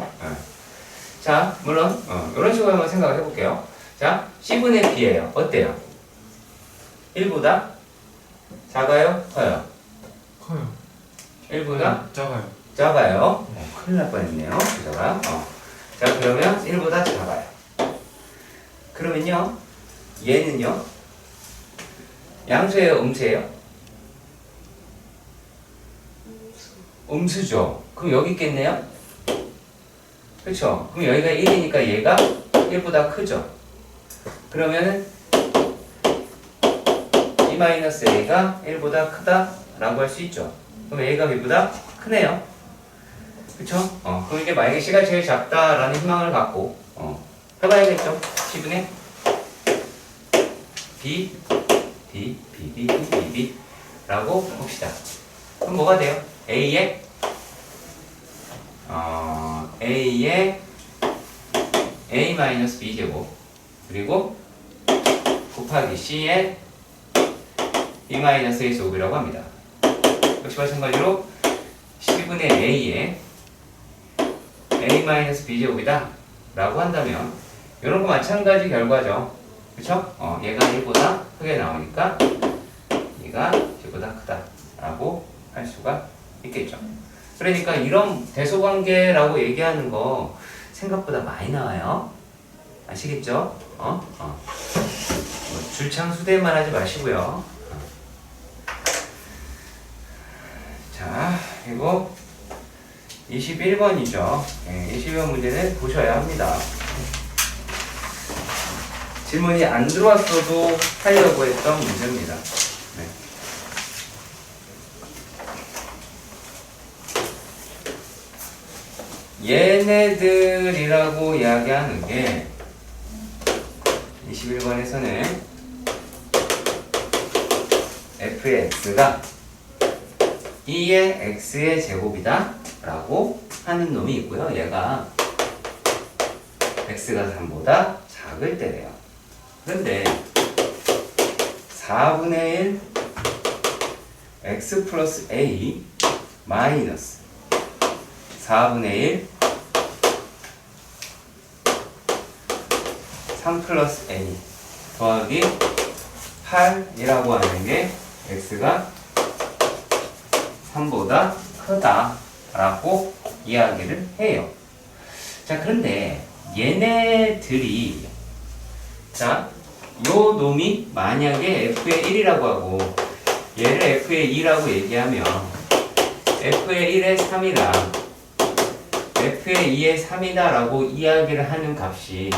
자, 물론 이런 식으로 한번 생각을 해볼게요. 자, C분의 B예요. 어때요? 1보다 작아요? 커요? 커요. 1보다 작아요. 작아요. 큰일 날 뻔했네요. 그자가. 자, 그러면 1보다 작아요. 그러면요, 얘는요, 양수예요? 음수예요? 음수죠. 그럼 여기 있겠네요? 그쵸? 그럼 여기가 1이니까 얘가 1보다 크죠? 그러면은 B-A가 1보다 크다 라고 할 수 있죠. 그럼 A가 B보다 크네요. 그쵸? 그럼 이게 만약에 C가 제일 작다라는 희망을 갖고 해봐야겠죠? C분의 B 라고 봅시다. 그럼 뭐가 돼요? A의 A-B 제곱 그리고 곱하기 C의 B-A 제곱이라고 합니다. 역시 마찬가지로 C분의 A의 A-B 제곱이다 라고 한다면 이런 거 마찬가지 결과죠. 그쵸? 얘가 1보다 크게 나오니까 얘가 얘보다 크다 라고 할 수가 있겠죠. 그러니까 이런 대소관계라고 얘기하는 거 생각보다 많이 나와요. 아시겠죠? 뭐 줄창수대만 하지 마시고요. 자, 그리고 21번이죠. 21번 문제는 보셔야 합니다. 질문이 안 들어왔어도 하려고 했던 문제입니다. 네. 얘네들이라고 이야기하는 게 21번에서는 f의 x가 2의 x의 제곱이다 라고 하는 놈이 있고요. 얘가 x가 3보다 작을 때래요. 그런데 4분의 1 x 플러스 a 마이너스 4분의 1 3 플러스 a 더하기 8이라고 하는 게 x가 3보다 크다 라고 이야기를 해요. 자, 그런데 얘네들이 자, 요 놈이 만약에 f의 1이라고 하고 얘를 f의 2라고 얘기하면 f의 1의 3이랑 f의 2의 3이다 라고 이야기를 하는 값이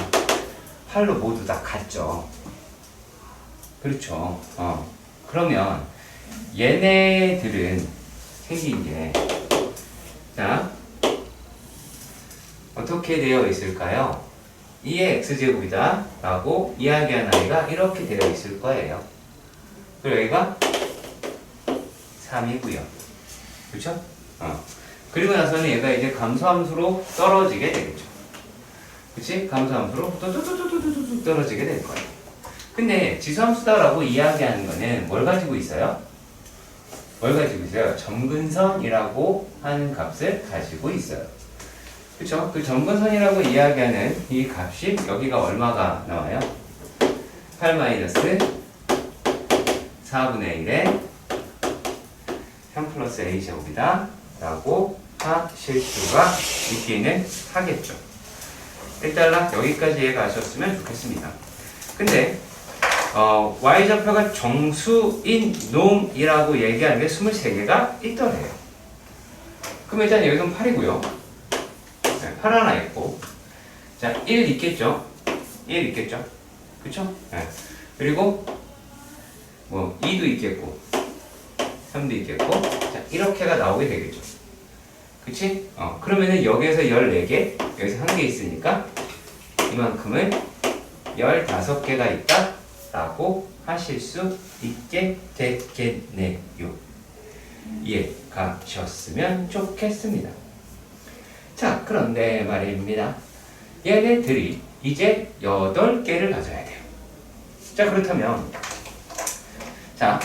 8로 모두 다 같죠. 그렇죠. 그러면 얘네들은 생긴 게 자, 어떻게 되어 있을까요? 2의 x제곱이다 라고 이야기한 아이가 이렇게 되어 있을 거예요. 그리고 여기가 3이고요. 그렇죠? 그리고 나서는 얘가 이제 감소함수로 떨어지게 되겠죠. 그치? 감소함수로 뚜뚜뚜뚜뚜뚜 떨어지게 될 거예요. 근데 지수함수다라고 이야기하는 거는 뭘 가지고 있어요? 뭘 가지고 있어요? 점근선이라고 하는 값을 가지고 있어요. 그쵸? 그 점근선이라고 이야기하는 이 값이 여기가 얼마가 나와요? 8 마이너스 4분의 1에 3 플러스 a 제곱이다 라고 하실 수가 있기는 하겠죠. 일단 여기까지 이해가셨으면 좋겠습니다. 근데 y좌표가 정수인 놈이라고 얘기하는 게 23개가 있더래요. 그럼 일단 여기는 8이고요. 네, 8 하나 있고 자, 1 있겠죠? 1 있겠죠? 그쵸? 네. 그리고 뭐 2도 있겠고 3도 있겠고 자, 이렇게가 나오게 되겠죠. 그치? 그러면은 여기에서 14개 여기서 1개 있으니까 이만큼은 15개가 있다 라고 하실 수 있게 되겠네요. 이해가셨으면 좋겠습니다. 자, 그런데 말입니다. 얘네들이 이제 8개를 가져야 돼요. 자, 그렇다면 자,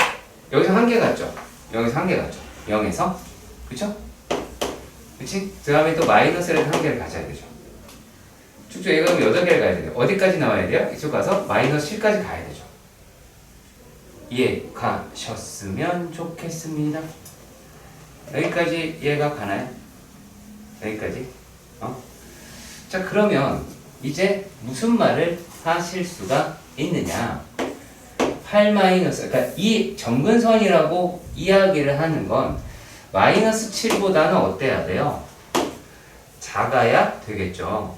여기서 1개 갔죠? 여기서 1개 갔죠? 0에서 그쵸? 그치? 그 다음에 또 마이너스를 1개를 가져야 되죠. 쭉쭉 얘가 8개를 가야 돼요. 어디까지 나와야 돼요? 이쪽 가서 마이너스 7까지 가야 되죠. 이해가셨으면 좋겠습니다. 여기까지 이해가 가나요? 여기까지? 자, 그러면 이제 무슨 말을 하실 수가 있느냐? 8 마이너스, 그러니까 이 점근선이라고 이야기를 하는 건 마이너스 7보다는 어때야 돼요? 작아야 되겠죠.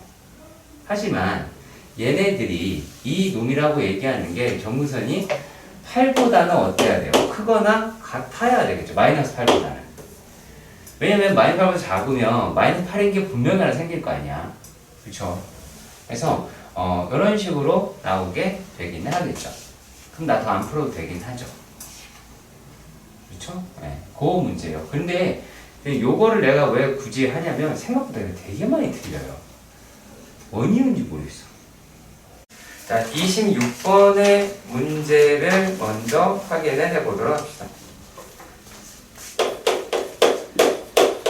하지만 얘네들이 이 놈이라고 얘기하는 게 점근선이 8보다는 어때야 돼요? 크거나 같아야 되겠죠. 마이너스 8보다는. 왜냐면 마이너스 8보다 작으면 마이너스 8인 게 분명히 하나 생길 거 아니야. 그쵸? 그래서 이런 식으로 나오게 되기는 하겠죠. 그럼 나 더 안 풀어도 되긴 하죠. 그쵸? 네, 그 문제예요. 근데 요거를 내가 왜 굳이 하냐면 생각보다 되게 많이 틀려요. 뭔 이유인지 모르겠어. 자, 26번의 문제를 먼저 확인을 해보도록 합시다.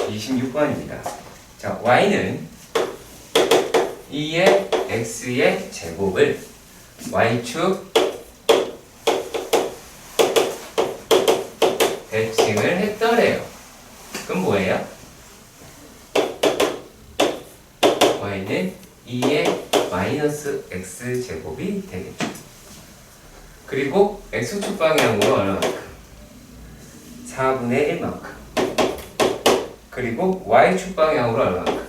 26번입니다. 자, y는 2의 x의 제곱을 y축 대칭을 했더래요. 그럼 뭐예요? y는 2의 마이너스 x제곱이 되겠죠. 그리고 x축 방향으로 얼마만큼? 4분의 1만큼. 그리고 y축 방향으로 얼마만큼?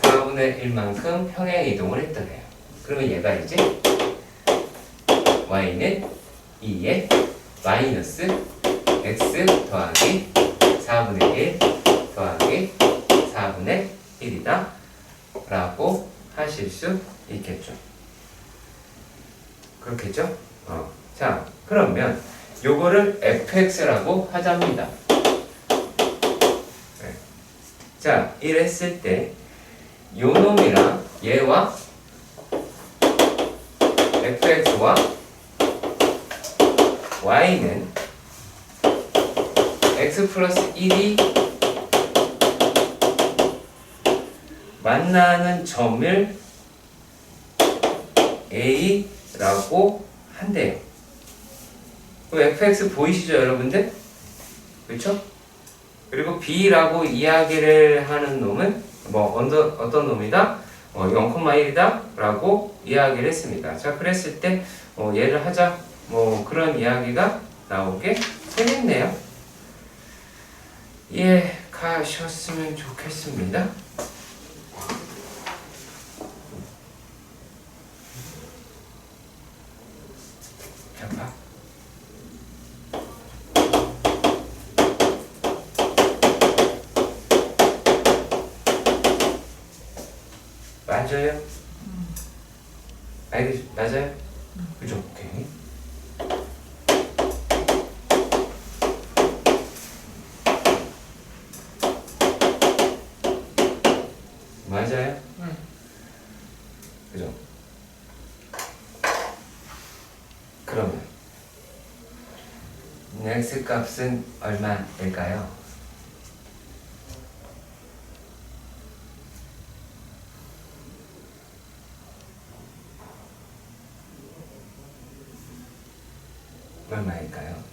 4분의 1만큼 평행 이동을 했더래요. 그러면 얘가 이제 y는 2에 마이너스 x 더하기 4분의 1 더하기 4분의 1이다 라고 하실 수 있겠죠. 그렇겠죠? 자, 그러면 요거를 fx라고 하자입니다. 네. 자, 이랬을 때 요 놈이랑 얘와 fx와 y는 x 플러스 1이 만나는 점을 A라고 한대요. 그럼 fx 보이시죠, 여러분들? 그렇죠? 그리고 B라고 이야기를 하는 놈은 어떤 놈이다? 0,1이다 라고 이야기를 했습니다. 자, 그랬을 때 얘를 하자 그런 이야기가 나오게 되겠네요. 이해가셨으면 좋겠습니다. 자, 봐. 맞아요? 맞아요? 그죠? 오케이. 맞아요? 그죠? 그러면 x 값은 얼마일까요? 얼마일까요?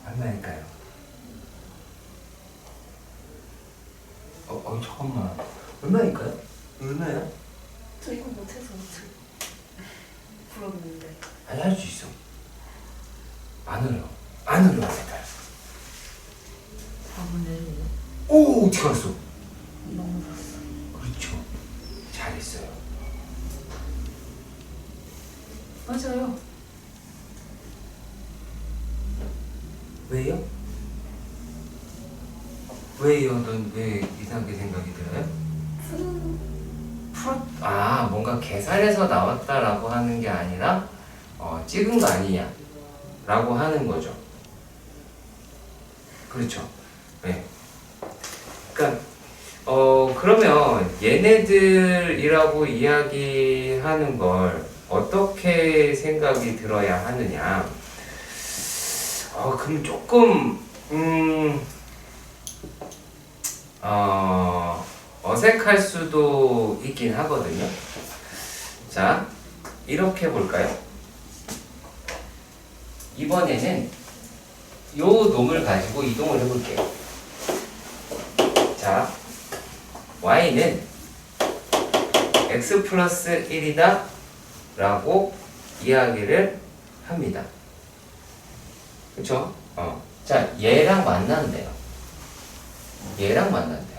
얼마일까요? 잠깐만. 얼마일까요? 얼마야? 저 이거 못해서 물어봤는데. 아니, 할 수 있어. 안으로 할까요? 4분의 1. 오, 어떻게 알았어? 너무 좋았어. 그렇죠. 잘했어요. 맞아요. 왜요? 왜요? 넌 왜 이상하게 생각이 들어요? 뭔가 계산해서 나왔다라고 하는 게 아니라 찍은 거 아니냐 라고 하는 거죠. 그렇죠. 네. 그러니까 그러면 얘네들이라고 이야기하는 걸 어떻게 생각이 들어야 하느냐? 그럼 조금 어색할 수도 있긴 하거든요. 자, 이렇게 볼까요? 이번에는 요 놈을 가지고 이동을 해볼게요. 자, y는 x 플러스 1이다 라고 이야기를 합니다. 그쵸? 자, 얘랑 만난대요. 얘랑 만난대요.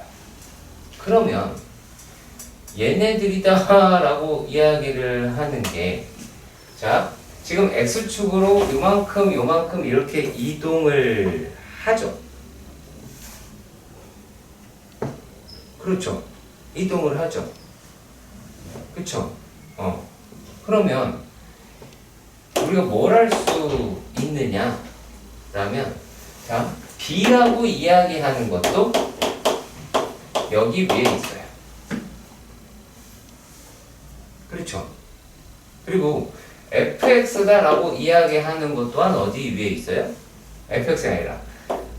그러면 얘네들이다 라고 이야기를 하는 게, 자, 지금 x축으로 요만큼 이렇게 이동을 하죠. 그렇죠. 이동을 하죠. 그쵸? 그러면 우리가 뭘 할 수 있느냐 라면, 자, b라고 이야기하는 것도 여기 위에 있어요. 그렇죠? 그리고 fx다 라고 이야기하는 것 또한 어디 위에 있어요? fx가 아니라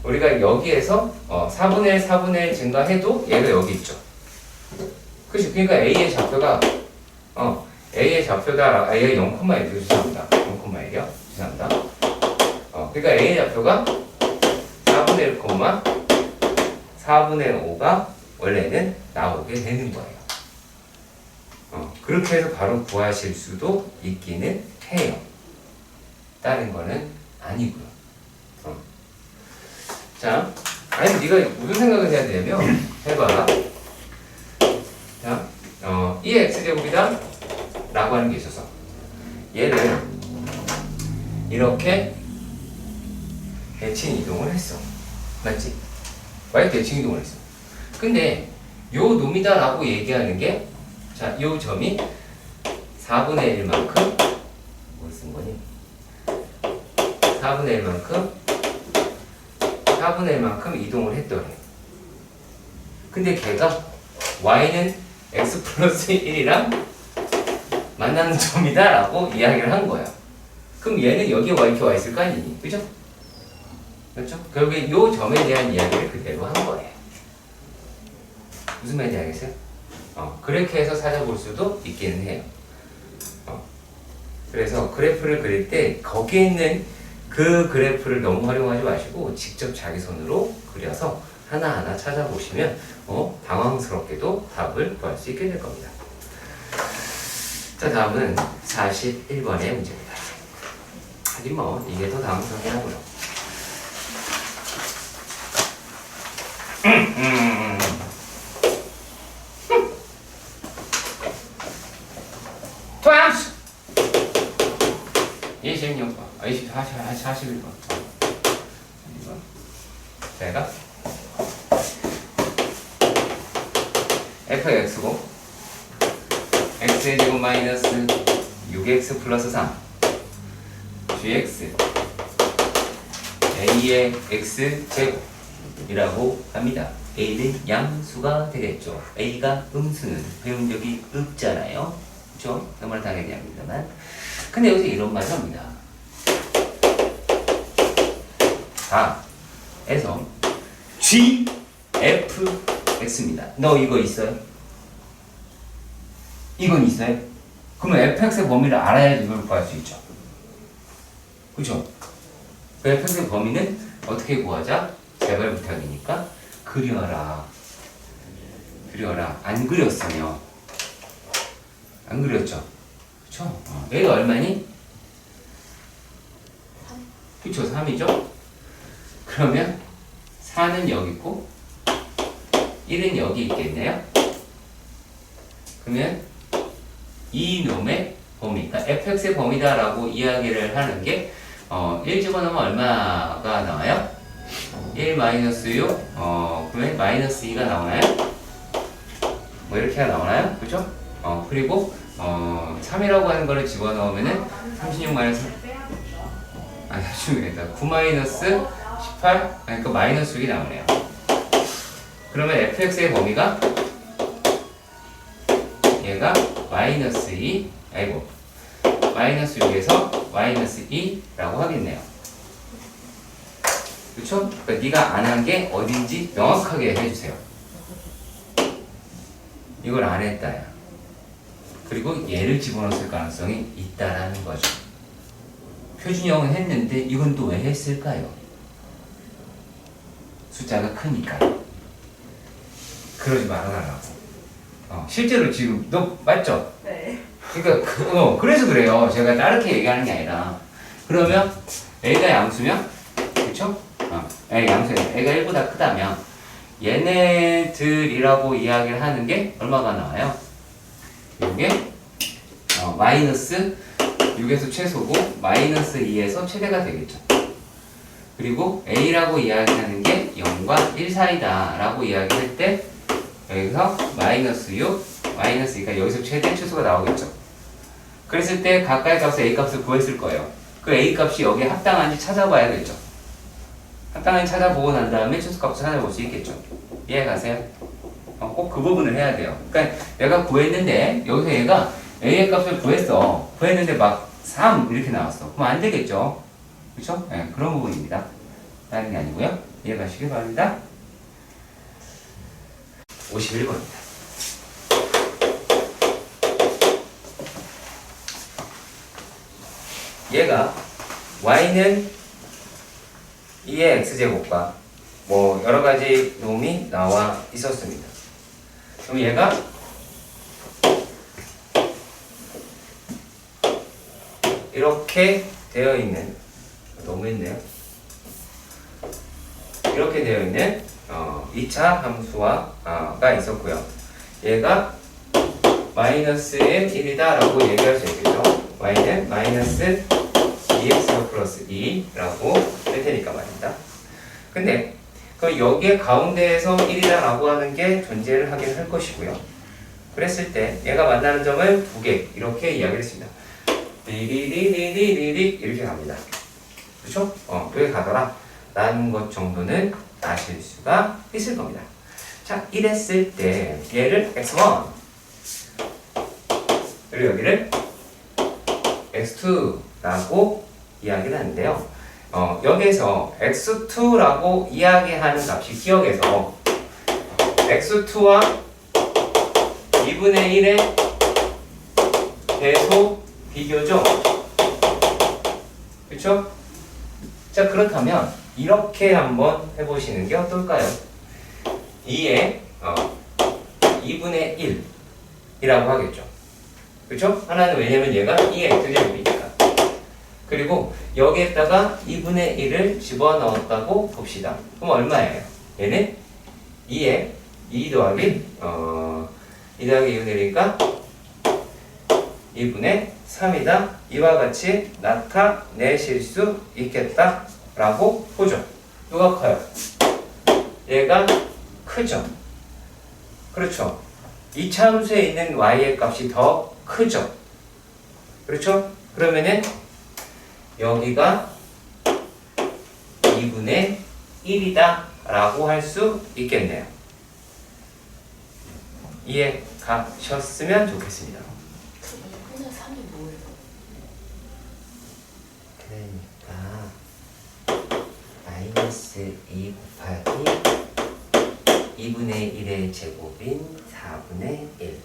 우리가 여기에서 4분의 1 증가해도 얘가 여기 있죠. 그치? 그러니까 a의 좌표가 a의 좌표가 얘가 0,1이요. 죄송합니다. 0,1이요. 죄송합니다. 그러니까 a의 좌표가 4분의 1, 4분의 5가 원래는 나오게 되는 거예요. 그렇게 해서 바로 구하실 수도 있기는 해요. 다른 거는 아니고요. 자, 아니 네가 무슨 생각을 해야 되냐면 해봐. 자, 이 x제곱이다 라고 하는 게 있어서 얘를 이렇게 대칭 이동을 했어. 맞지? y 대칭 이동을 했어. 근데 요 놈이다 라고 얘기하는 게 자, 요 점이 4분의 1만큼 뭘 쓴 거니? 4분의 1만큼 이동을 했더래. 근데 걔가 y는 x 플러스 1이랑 만나는 점이다 라고 이야기를 한 거야. 그럼 얘는 여기에 y가 와 있을 거 아니니? 그죠? 그렇죠? 결국에 요 점에 대한 이야기를 그대로 한 거예요. 무슨 말인지 알겠어요? 그렇게 해서 찾아볼 수도 있기는 해요. 그래서 그래프를 그릴 때 거기에 있는 그 그래프를 너무 활용하지 마시고 직접 자기 손으로 그려서 하나하나 찾아보시면 당황스럽게도 답을 구할 수 있게 될 겁니다. 자, 다음은 41번의 문제입니다. 하긴 뭐 이게 더 당황스럽긴 하고요. 트와임스 26번, 41번. 제가 fx고 x의 제곱 마이너스 6x 플러스 3 gx a의 x 제곱이라고 합니다. a는 양수가 되겠죠. a가 음수는 배운 적이 없잖아요. 그렇죠? 정말 당연히 합니다만. 근데 여기서 이런 말을 합니다. 다에서 g f x입니다. 너 이거 있어요? 이건 있어요? 그러면 fx의 범위를 알아야지 이걸 구할 수 있죠. 그죠? 그 fx의 범위는 어떻게 구하자? 제발 부탁이니까 그려라. 안 그렸으면 안 그렸죠? 그쵸? 얘가 얼마니? 그쵸? 3이죠? 그러면 4는 여기 있고 1은 여기 있겠네요? 그러면 이 놈의 범위, 그러니까 fx의 범위다 라고 이야기를 하는 게 1 집어넣으면 얼마가 나와요? 1 마이너스 6, 그러면 마이너스 2가 나오나요? 뭐 이렇게가 나오나요? 그죠? 그리고 3이라고 하는 거를 집어넣으면은 36 마이너스 아니 나중에 9 마이너스 18, 그러니까 마이너스 6이 나오네요. 그러면 fx의 범위가 얘가 마이너스 2, 아이고 마이너스 6에서 마이너스 2라고 하겠네요. 그쵸? 그러니까 네가 안 한 게 어딘지 명확하게 해주세요. 이걸 안 했다야. 그리고 얘를 집어넣었을 가능성이 있다라는 거죠. 표준형은 했는데 이건 또 왜 했을까요? 숫자가 크니까요. 그러지 말아달라고. 실제로 지금 너 맞죠? 네. 그러니까 그래서 그래요. 제가 다르게 얘기하는 게 아니라. 그러면 A가 양수면 그쵸? A 양수예요. A가 1보다 크다면 얘네들이라고 이야기를 하는 게 얼마가 나와요? 이게 마이너스 6에서 최소고 마이너스 2에서 최대가 되겠죠. 그리고 A라고 이야기하는 게 0과 1 사이다 라고 이야기할 때 여기서 마이너스 6, 마이너스 2가 여기서 최대 최소가 나오겠죠. 그랬을 때 각각의 값을 A 값을 구했을 거예요. 그 A 값이 여기에 합당한지 찾아봐야겠죠. 합당한지 찾아보고 난 다음에 최소 값을 찾아볼 수 있겠죠. 이해가세요? 꼭 그 부분을 해야 돼요. 그러니까 내가 구했는데 여기서 얘가 A의 값을 구했는데 막 3 이렇게 나왔어. 그럼 안 되겠죠. 그렇죠? 네, 그런 부분입니다. 다른 게 아니고요. 이해가시길 바랍니다. 51번입니다. 얘가 y는 2의 x제곱과 뭐 여러가지 놈이 나와 있었습니다. 그럼 얘가 이렇게 되어 있는, 너무했네요. 이렇게 되어 있는 2차 함수가 있었고요. 얘가 마이너스 n 1이다 라고 얘기할 수 있겠죠. y는 마이너스 2x 플러스 2라고 할 테니까 말입니다. 근데 그 여기에 가운데에서 1이다 라고 하는 게 존재를 하긴 할 것이고요. 그랬을 때 얘가 만나는 점을 2개 이렇게 이야기를 했습니다. 리리리리리리 이렇게 갑니다. 그렇죠? 여기 가더라 라는 것 정도는 아실 수가 있을 겁니다. 자, 이랬을 때 얘를 x1 그리고 여기를 x2라고 이야기를 하는데요. 여기에서 x2라고 이야기하는 값이 기억에서 x2와 2분의 1의 배소 비교죠. 그렇죠? 자, 그렇다면 이렇게 한번 해보시는 게 어떨까요? 2의 2분의 1이라고 하겠죠. 그렇죠? 하나는 왜냐면 얘가 2의 x제곱이니까. 그리고 여기에다가 2분의 1을 집어넣었다고 봅시다. 그럼 얼마예요? 얘는 2에 2 더하기 2 더하기 2분의 1이니까 2분의 3이다. 이와 같이 나타내실 수 있겠다 라고 보죠. 누가 커요? 얘가 크죠. 그렇죠. 이 함수에 있는 y의 값이 더 크죠. 그렇죠? 그러면은 여기가 2분의 1이다 라고 할 수 있겠네요. 이해 가셨으면 좋겠습니다. 2분의 3이 뭐예요? 그러니까 마이너스 2 곱하기 2분의 1의 제곱인 4분의 1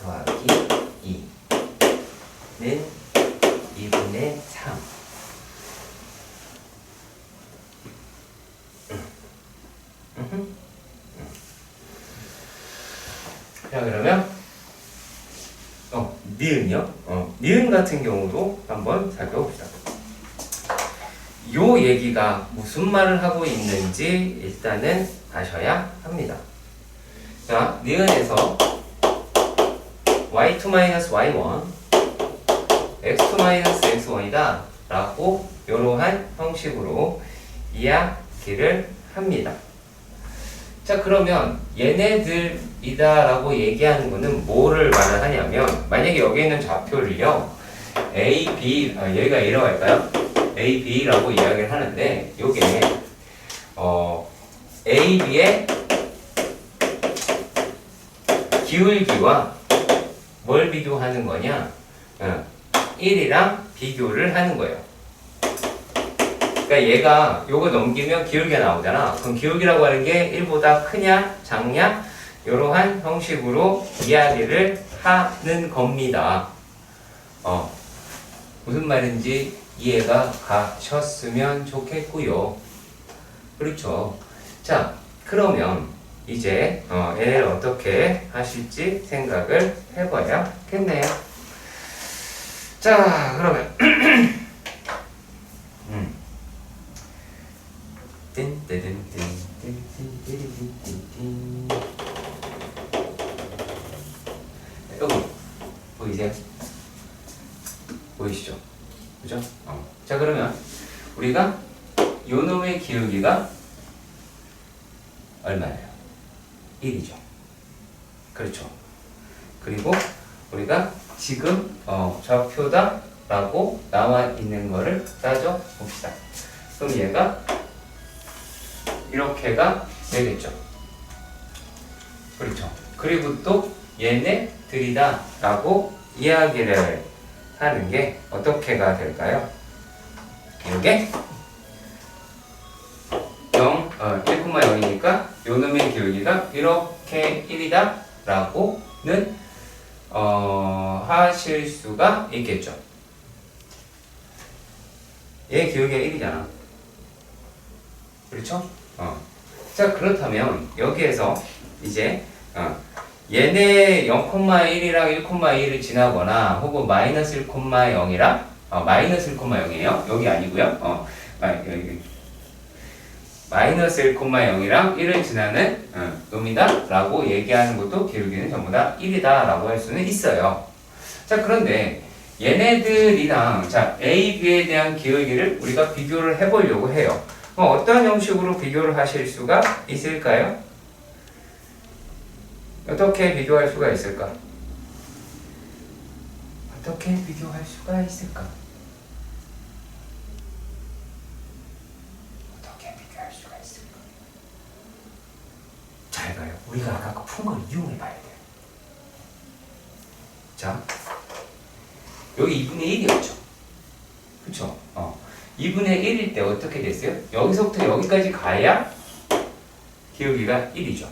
더하기 2는 2분의 3. 자, 그러면 니은요? 니은 같은 경우도 한번 살펴봅시다. 요 얘기가 무슨 말을 하고 있는지 일단은 아셔야 합니다. 자, 니은에서 y2-y1 x2-x1이다 라고 이러한 형식으로 이야기를 합니다. 자, 그러면 얘네들이다 라고 얘기하는 거는 뭐를 말을 하냐면, 만약에 여기 있는 좌표를요 A, B, 여기가 A라고 할까요? A, B라고 이야기를 하는데, 요게 A, B의 기울기와 뭘 비교하는 거냐? 1이랑 비교를 하는 거예요. 그러니까 얘가 요거 넘기면 기울기가 나오잖아. 그럼 기울기라고 하는 게 1보다 크냐 작냐 이러한 형식으로 이야기를 하는 겁니다. 무슨 말인지 이해가 가셨으면 좋겠고요. 그렇죠. 자, 그러면 이제 얘를 어떻게 하실지 생각을 해봐야겠네요. 자, 그러면 여기 보이세요? 보이시죠? 그죠? 자, 그러면 우리가 요 놈의 기울기가 얼마예요? 1이죠. 그렇죠. 그리고 우리가 지금 좌표다 라고 나와 있는 거를 따져 봅시다. 그럼 얘가 이렇게가 되겠죠. 그렇죠. 그리고 또 얘네들이다 라고 이야기를 하는 게 어떻게가 될까요? 이게 1,0이니까 요 놈의 기울기가 이렇게 1이다 라고는 하실 수가 있겠죠. 얘 기울기가 1이잖아. 그렇죠? 자, 그렇다면 여기에서 이제 얘네 0,1이랑 1,2를 지나거나 혹은 마이너스 1,0이랑 마이너스 1,0이에요. 여기 아니고요. 여기 마이너스 1,0이랑 1을 지나는 놈이다 라고 얘기하는 것도 기울기는 전부 다 1이다 라고 할 수는 있어요. 자, 그런데 얘네들이랑 자 A, B에 대한 기울기를 우리가 비교를 해보려고 해요. 어떤 형식으로 비교를 하실 수가 있을까요? 어떻게 비교할 수가 있을까? 어떻게 비교할 수가 있을까? 어떻게 비교할 수가 있을까? 잘 봐요. 우리가 아까 그 푼 걸 이용해 봐야 돼요. 자, 여기 2분의 1이었죠. 그쵸? 2분의 1일 때 어떻게 됐어요? 여기서부터 여기까지 가야 기울기가 1이죠.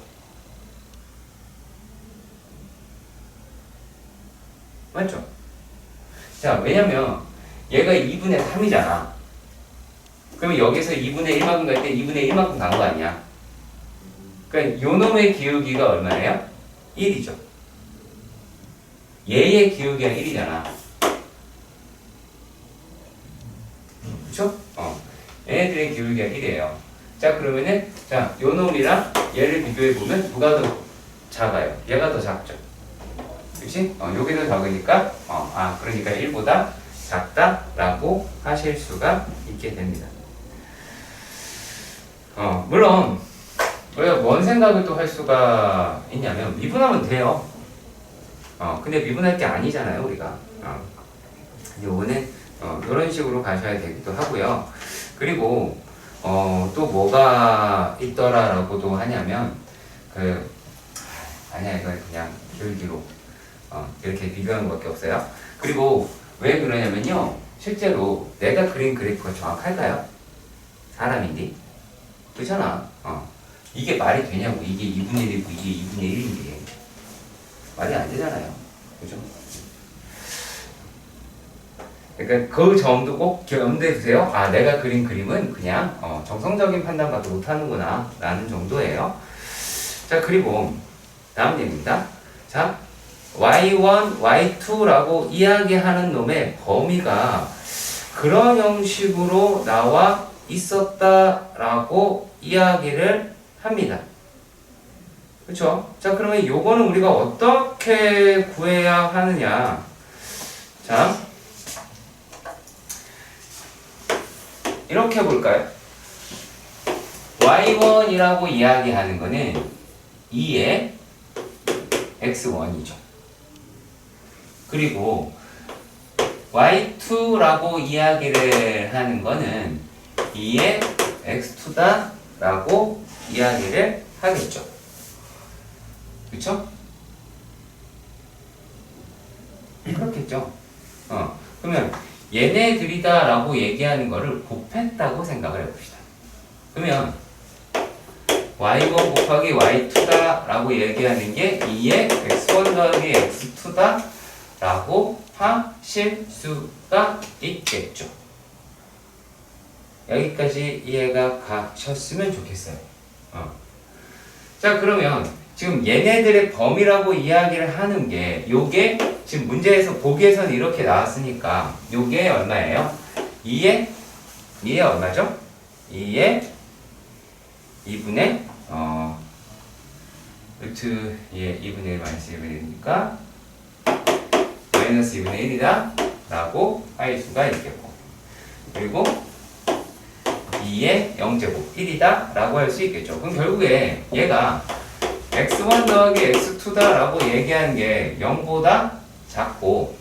맞죠? 자, 왜냐면 얘가 2분의 3이잖아. 그러면 여기서 2분의 1만큼 갈 때 2분의 1만큼 간 거 아니야? 그러니까 요놈의 기울기가 얼마예요? 1이죠. 얘의 기울기가 1이잖아. 그쵸? 얘네들의 기울기가 1이에요. 자, 그러면은, 자, 요 놈이랑 얘를 비교해보면 누가 더 작아요? 얘가 더 작죠. 그치? 요게 더 작으니까, 그러니까 1보다 작다라고 하실 수가 있게 됩니다. 물론, 우리가 뭔 생각을 또 할 수가 있냐면, 미분하면 돼요. 근데 미분할 게 아니잖아요, 우리가. 요거는, 이런 식으로 가셔야 되기도 하고요. 그리고, 또 뭐가 있더라라고도 하냐면, 아니야, 이건 그냥 기울기로, 이렇게 비교하는 것밖에 없어요. 그리고 왜 그러냐면요. 실제로 내가 그린 그래프가 정확할까요? 사람인데? 그렇잖아. 이게 말이 되냐고. 이게 2분의 1이고 이게 2분의 1인데. 말이 안 되잖아요. 그죠? 그러니까 그 점도 꼭 염두에 두세요. 내가 그린 그림은 그냥 정성적인 판단밖에 못하는구나 라는 정도예요. 자, 그리고 다음 얘기입니다. 자, y1, y2라고 이야기하는 놈의 범위가 그런 형식으로 나와 있었다라고 이야기를 합니다. 그렇죠? 자, 그러면 요거는 우리가 어떻게 구해야 하느냐? 자, 이렇게 볼까요? y1이라고 이야기하는 거는 2의 x1이죠. 그리고 y2라고 이야기를 하는 거는 2의 x2다 라고 이야기를 하겠죠. 그쵸? 그렇겠죠. 그러면 얘네들이다 라고 얘기하는 거를 곱했다고 생각을 해봅시다. 그러면 y1 곱하기 y2다 라고 얘기하는 게 2의 x1 더하기 x2다 라고 하실 수가 있겠죠. 여기까지 이해가 가셨으면 좋겠어요. 자, 그러면 지금 얘네들의 범위라고 이야기를 하는 게 요게 지금 문제에서 보기에서는 이렇게 나왔으니까 요게 얼마예요? 2의 얼마죠? 2의 2분의 루트 2분의 1 마이너스 1분의 1이니까 마이너스 2분의 1이다 라고 할 수가 있겠고, 그리고 2의 0제곱 1이다 라고 할 수 있겠죠. 그럼 결국에 얘가 x1 더하기 x2다 라고 얘기하는 게 0보다 작고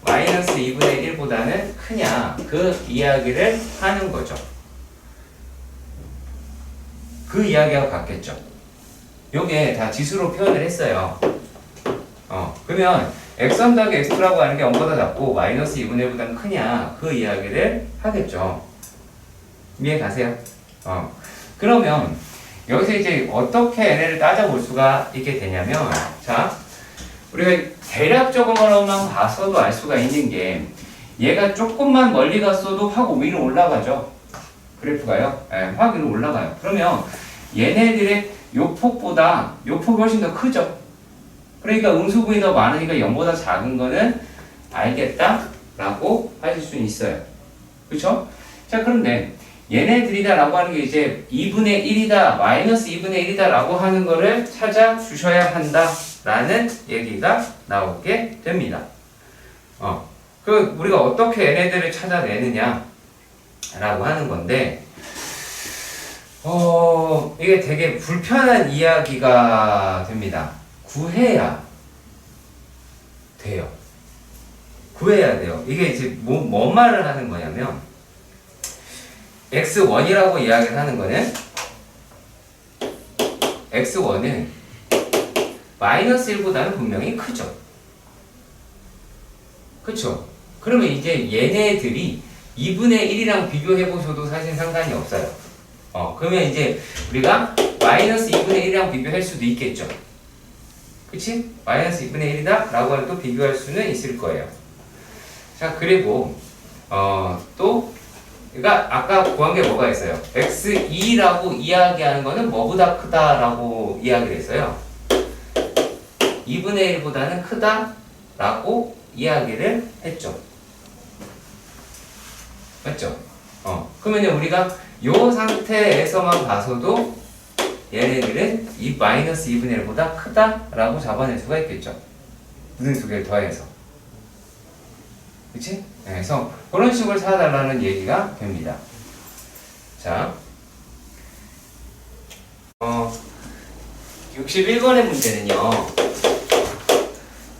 마이너스 2분의 1보다는 크냐, 그 이야기를 하는 거죠. 그 이야기와 같겠죠. 요게 다 지수로 표현을 했어요. 그러면 x1 더하기 x2라고 하는 게 0보다 작고 마이너스 2분의 1보다는 크냐, 그 이야기를 하겠죠. 이해 가세요? 그러면 여기서 이제 어떻게 얘네를 따져볼 수가 있게 되냐면, 자, 우리가 대략적으로만 봤어도 알 수가 있는 게 얘가 조금만 멀리 갔어도 확 위로 올라가죠. 그래프가요. 확 위로 올라가요. 그러면 얘네들의 요 폭보다 요 폭이 훨씬 더 크죠. 그러니까 음수분이 더 많으니까 0보다 작은 거는 알겠다 라고 하실 수 있어요. 그쵸? 자, 그런데 얘네들이다 라고 하는 게 이제 2분의 1이다, 마이너스 2분의 1이다 라고 하는 거를 찾아주셔야 한다 라는 얘기가 나오게 됩니다. 우리가 어떻게 얘네들을 찾아내느냐 라고 하는 건데, 이게 되게 불편한 이야기가 됩니다. 구해야 돼요. 구해야 돼요. 이게 이제 뭔 말을 하는 거냐면, x1이라고 이야기를 하는 거는, x1은 마이너스 1보다는 분명히 크죠. 그쵸? 그러면 이제 얘네들이 2분의 1이랑 비교해 보셔도 사실 상관이 없어요. 그러면 이제 우리가 마이너스 2분의 1이랑 비교할 수도 있겠죠. 그치? 마이너스 2분의 1이다 라고 해도 비교할 수는 있을 거예요. 자, 그리고 또 그러니까 아까 구한 게 뭐가 있어요? x2라고 이야기하는 거는 뭐보다 크다라고 이야기를 했어요. 2분의 1보다는 크다라고 이야기를 했죠. 맞죠? 그러면 우리가 요 상태에서만 봐서도 얘네들은 이 마이너스 2분의 1보다 크다라고 잡아낼 수가 있겠죠. 무슨 두 개를 더해서. 그치? 네, 그래서 그런 식으로 찾아달라는 얘기가 됩니다. 자, 61번의 문제는요.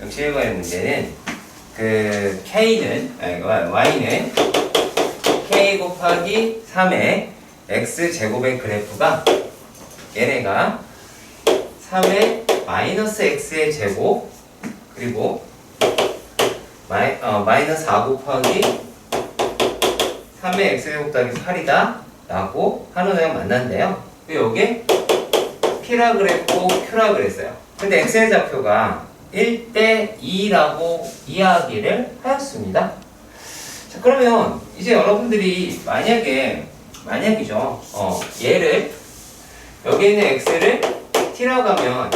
61번의 문제는 그 K는, Y는 K 곱하기 3의 X제곱의 그래프가 얘네가 3의 마이너스 X의 제곱 그리고 마이너스 4 곱하기 3의 X제곱 더하기 8이다 라고 하는 애가 만난대요. 요게 P라 그랬고 Q라 그랬어요. 근데 X의 좌표가 1대 2라고 이야기를 하였습니다. 자, 그러면 이제 여러분들이 만약이죠. 얘를 여기 있는 x를 t라고 하면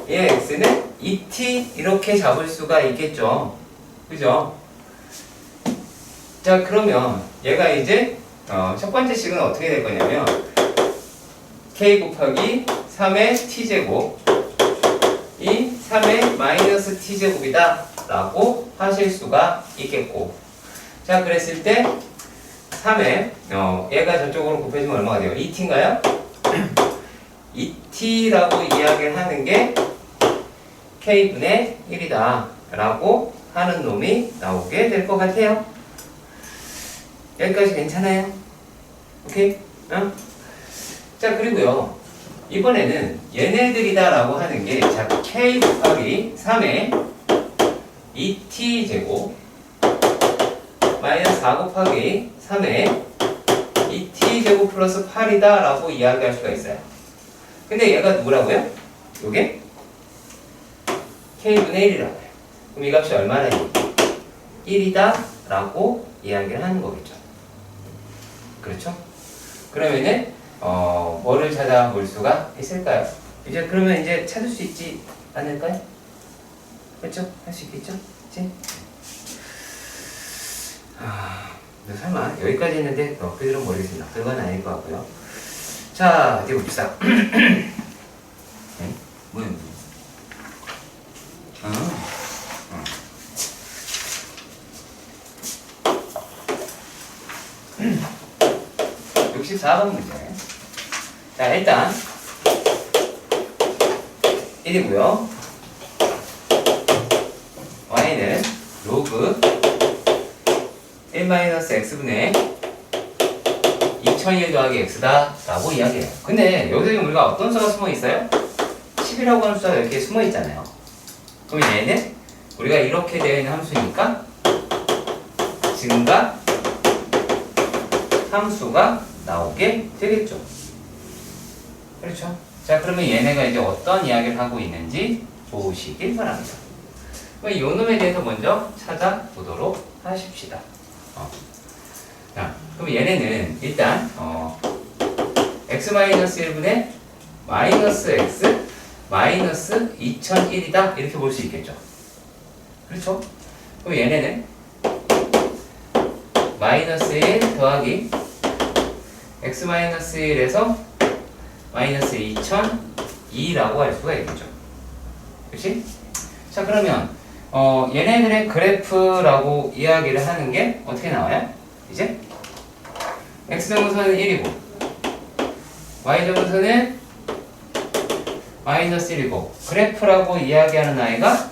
얘 x는 2t 이렇게 잡을 수가 있겠죠. 그죠? 자, 그러면 얘가 이제 첫 번째 식은 어떻게 될 거냐면 k 곱하기 3의 t제곱 이 3의 마이너스 t제곱이다 라고 하실 수가 있겠고, 자, 그랬을 때 3에 얘가 저쪽으로 곱해주면 얼마가 돼요? 2t인가요? 2t라고 이야기를 하는 게 k분의 1이다 라고 하는 놈이 나오게 될 것 같아요. 여기까지 괜찮아요? 오케이? 자, 그리고요 이번에는 얘네들이다 라고 하는 게, 자, k 곱하기 3의 2t제곱 마이너스 4 곱하기 3의 2t제곱 플러스 8이다 라고 이야기할 수가 있어요. 근데 얘가 누구라고요? 요게 k분의 1이라고 해요. 그럼 이 값이 얼마나 1이다 라고 이야기를 하는 거겠죠. 그렇죠? 그러면은 뭐를 찾아볼 수가 있을까요? 이제 그러면 이제 찾을 수 있지 않을까요? 그렇죠? 할 수 있겠죠? 그치? 설마 여기까지 했는데 그대로 모르겠습니다. 그건 아닐 것 같고요. 자, 어디 봅시다. 네? 뭐야? 64번 문제. 자, 일단 1이고요. y는 로그 1-x분의 2001 더하기 x다 라고 이야기해요. 근데 여기서 우리가 어떤 수가 숨어 있어요? 10이라고 하는 수가 이렇게 숨어 있잖아요. 그럼 얘는 우리가 이렇게 되어 있는 함수니까 증가 함수가 나오게 되겠죠. 그렇죠? 자, 그러면 얘네가 이제 어떤 이야기를 하고 있는지 보시길 바랍니다. 그럼 이 놈에 대해서 먼저 찾아보도록 하십시다. 자, 그럼 얘네는 일단 x-1분의 마이너스 x 마이너스 2001이다 이렇게 볼 수 있겠죠. 그렇죠? 그럼 얘네는 마이너스 1 더하기 x-1에서 마이너스 2002라고 할 수가 있겠죠. 그치? 자, 그러면 얘네들의 그래프라고 이야기를 하는 게 어떻게 나와요? 이제 x정선은 1이고 y정선은 마이너스 1이고 그래프라고 이야기하는 아이가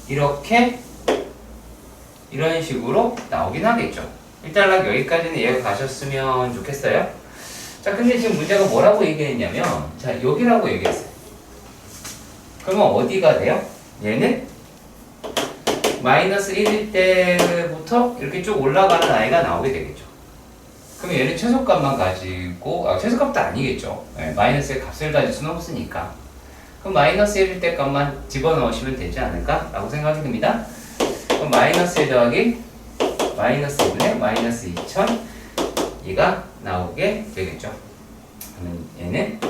이렇게 이런 식으로 나오긴 하겠죠. 일단 여기까지는 이해가 가셨으면 좋겠어요. 자, 근데 지금 문제가 뭐라고 얘기했냐면 자, 여기라고 얘기했어요. 그러면 어디가 돼요? 얘는 마이너스 1일 때부터 이렇게 쭉 올라가는 아이가 나오게 되겠죠. 그럼 얘는 최소값만 가지고 최소값도 아니겠죠. 네, 마이너스의 값을 가질 수는 없으니까. 그럼 마이너스 1일 때 값만 집어넣으시면 되지 않을까? 라고 생각이 듭니다. 그럼 마이너스 1 더하기 마이너스 1분의 마이너스 2002가 나오게 되겠죠. 그러면 얘는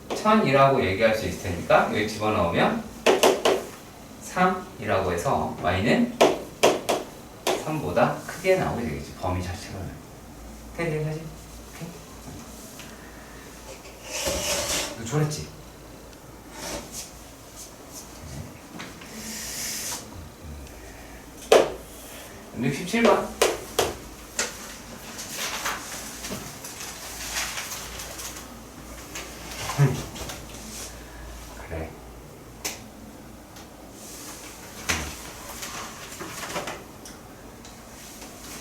1000이라고 얘기할 수 있을 테니까 여기 집어넣으면 3이라고 해서 y는 3보다 크게 나오게 되겠지. 범위 자체가. 오케이? 오케이? 너 졸았지? 67번. 그래.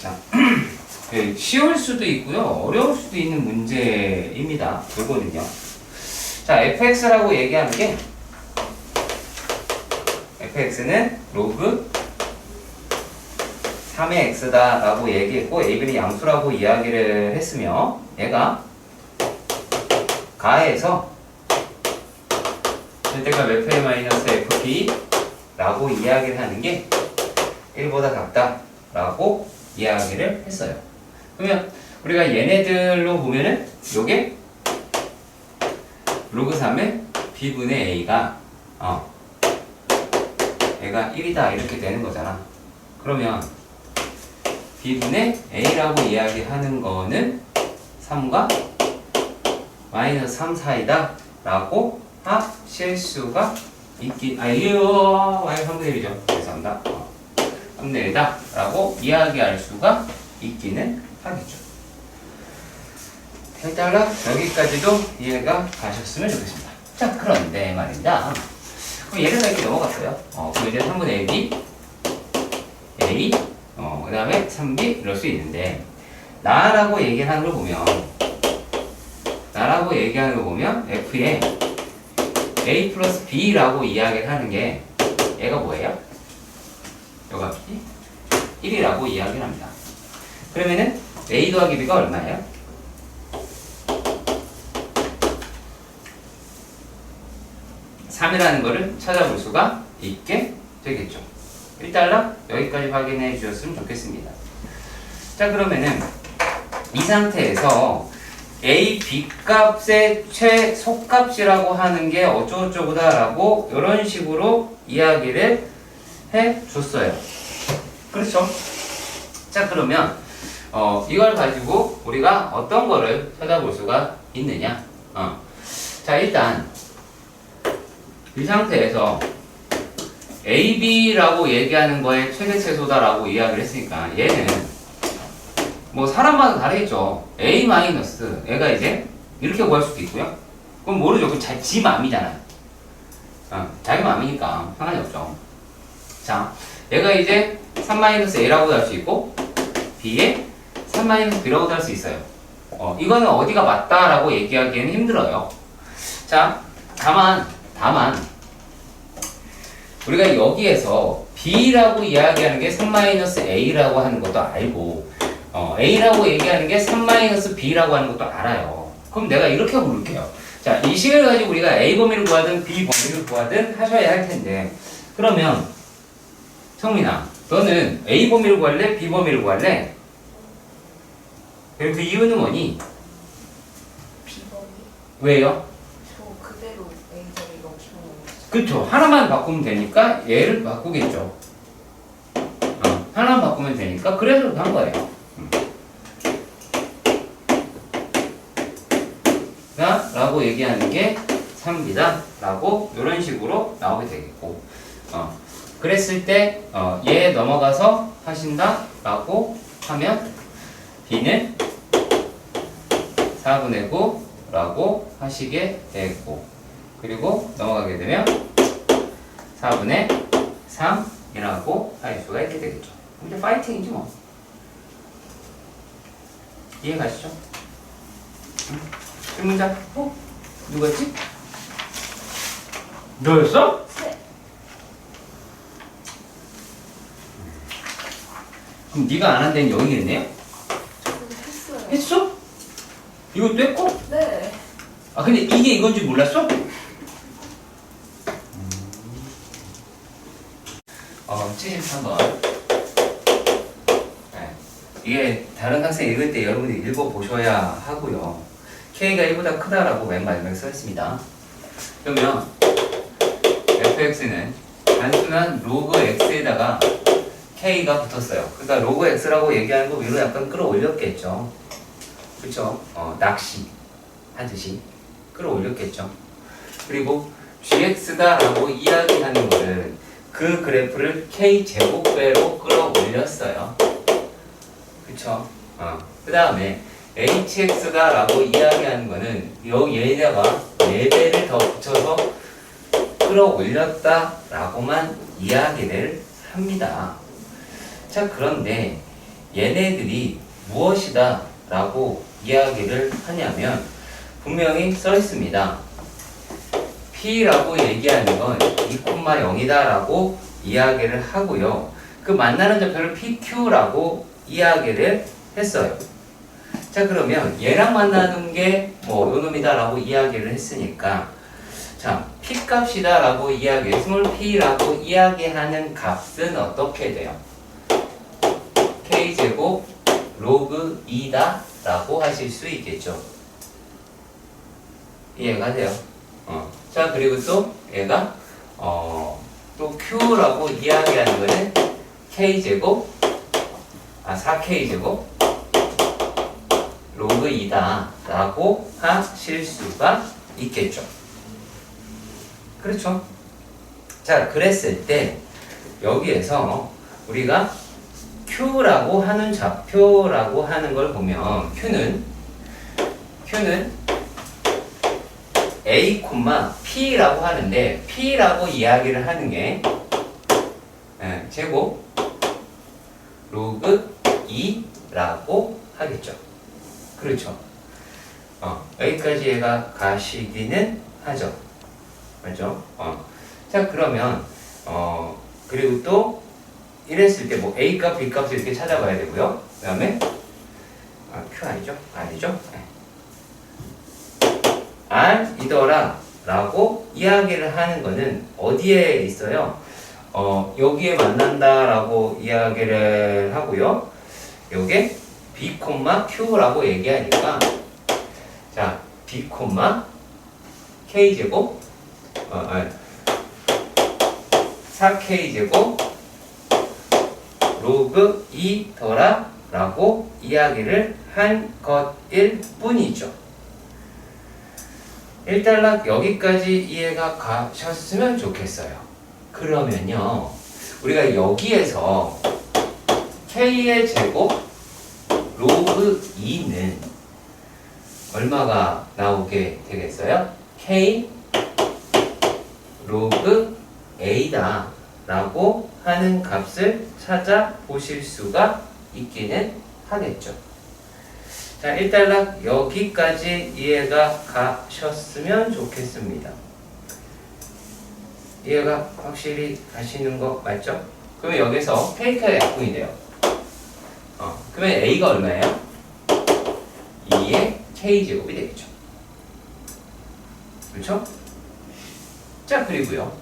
자, 쉬울 수도 있고요, 어려울 수도 있는 문제입니다. 요거는요. 자, fx라고 얘기하는 게 fx는 로그 3의 x다 라고 얘기했고 ab는 양수라고 이야기를 했으며 얘가 가에서 절대값 fa-fp 라고 이야기를 하는 게 1보다 작다 라고 이야기를 했어요. 그러면 우리가 얘네들로 보면은 요게 로그 3의 b분의 a가 얘가 1이다 이렇게 되는 거잖아. 그러면 b분의 a라고 이야기하는 거는 3과 마이너스 3 사이다 라고 하실 수가 있기, 이거 3분의 1이죠. 죄송합니다. 3분의 1이다 라고 이야기할 수가 있기는 하겠죠. 일단 여기까지도 이해가 가셨으면 좋겠습니다. 자, 그런데 말입니다. 그럼 얘를 이렇게 넘어갔어요. 그럼 이제 3분의 1이 a, 그 다음에 3b 이럴 수 있는데 나라고 얘기하는 걸 보면 f에 a 플러스 b라고 이야기를 하는 게 얘가 뭐예요? 여가 b 1이라고 이야기를 합니다. 그러면은 a 더하기 b가 얼마예요? 3이라는 거를 찾아볼 수가 있게 되겠죠. 1달러 여기까지 확인해 주셨으면 좋겠습니다. 자, 그러면은 이 상태에서 a, b 값의 최소값이라고 하는 게 어쩌고저쩌고다 라고 이런 식으로 이야기를 해 줬어요. 그렇죠? 자, 그러면 이걸 가지고 우리가 어떤 거를 찾아볼 수가 있느냐? 자, 일단 이 상태에서 a, b라고 얘기하는 거에 최대 최소다라고 이야기를 했으니까 얘는 뭐 사람마다 다르겠죠. a 마이너스 얘가 이제 이렇게 구할 수도 있고요. 그럼 모르죠. 그 지 맘이잖아요. 자기 맘이니까 상관이 없죠. 자, 얘가 이제 3 마이너스 a라고도 할 수 있고 b에 3 마이너스 b라고도 할 수 있어요. 이거는 어디가 맞다라고 얘기하기에는 힘들어요. 자, 다만 우리가 여기에서 b라고 이야기하는 게 3-a라고 하는 것도 알고 a라고 얘기하는 게 3-b라고 하는 것도 알아요. 그럼 내가 이렇게 부를게요. 자, 이 식을 가지고 우리가 a 범위를 구하든 b 범위를 구하든 하셔야 할 텐데, 그러면 성민아, 너는 a 범위를 구할래? b 범위를 구할래? 그 이유는 뭐니? 비범위? 왜요? 저 그대로 A점이 넣기만 하고 그쵸. 하나만 바꾸면 되니까 얘를 바꾸겠죠. 하나만 바꾸면 되니까 그래서 그렇게 한 거예요. 라고 얘기하는 게 3이다 라고 이런 식으로 나오게 되겠고 그랬을 때 얘 넘어가서 하신다 라고 하면 B는 4분의 9 라고 하시게 되고 그리고 넘어가게 되면 4분의 3이라고 할 수가 있게 되겠죠. 이제 파이팅이지 뭐. 이해 가시죠? 문장 누구였지? 너였어? 네. 그럼 네가 안 한 데는 여기겠네요? 저는 했어요. 했어? 이것도 했고? 네. 아 근데 이게 이건 줄 몰랐어? 73번. 네. 이게 다른 학생 읽을 때 여러분이 읽어보셔야 하고요. K가 1보다 크다라고 맨 마지막에 써있습니다. 그러면 fx는 단순한 로그 x에다가 K가 붙었어요. 그러니까 로그 x라고 얘기하는 거 위로 약간 끌어올렸겠죠. 그쵸? 낚시 하듯이 끌어올렸겠죠. 그리고 gx다 라고 이야기하는 거를 그 그래프를 k제곱배로 끌어올렸어요. 그쵸? 그 다음에 hx다 라고 이야기하는 거는 여기에다가 4배를 더 붙여서 끌어올렸다 라고만 이야기를 합니다. 자, 그런데 얘네들이 무엇이다 라고 이야기를 하냐면 분명히 써 있습니다. P라고 얘기하는 건 2,0이다 라고 이야기를 하고요. 그 만나는 좌표를 PQ라고 이야기를 했어요. 자, 그러면 얘랑 만나는 게 뭐 요놈이다 라고 이야기를 했으니까 자, P 값이다 라고 스몰 p라고 이야기하는 값은 어떻게 돼요? K제곱 로그 2다 라고 하실 수 있겠죠. 이해가 돼요? 자, 그리고 또 얘가 또 Q라고 이야기하는 거는 K제곱 4K제곱 로그 2다 라고 하실 수가 있겠죠. 그렇죠? 자, 그랬을 때 여기에서 우리가 Q라고 하는 좌표라고 하는 걸 보면 Q는 A, P라고 하는데 P라고 이야기를 하는 게 제곱 로그 2라고 하겠죠. 그렇죠. 여기까지 얘가 가시기는 하죠. 맞죠? 자, 그러면 그리고 또 이랬을 때 뭐 A 값, B 값을 이렇게 찾아봐야 되고요. 그 다음에 Q 아니죠? 아니죠? R이더라 라고 이야기를 하는 거는 어디에 있어요? 여기에 만난다 라고 이야기를 하고요. 요게 B, Q라고 얘기하니까 자, B, K제곱 4K제곱 로그 2더라 라고 이야기를 한 것일 뿐이죠. 일단락 여기까지 이해가 가셨으면 좋겠어요. 그러면요, 우리가 여기에서 K의 제곱 로그 2는 얼마가 나오게 되겠어요? K 로그 A다 라고 하는 값을 찾아보실 수가 있기는 하겠죠. 자, 일단락 여기까지 이해가 가셨으면 좋겠습니다. 이해가 확실히 가시는 거 맞죠? 그러면 여기서 K가 약분이 돼요. 그러면 A가 얼마예요? 2의 K제곱이 되겠죠. 그렇죠? 자, 그리고요,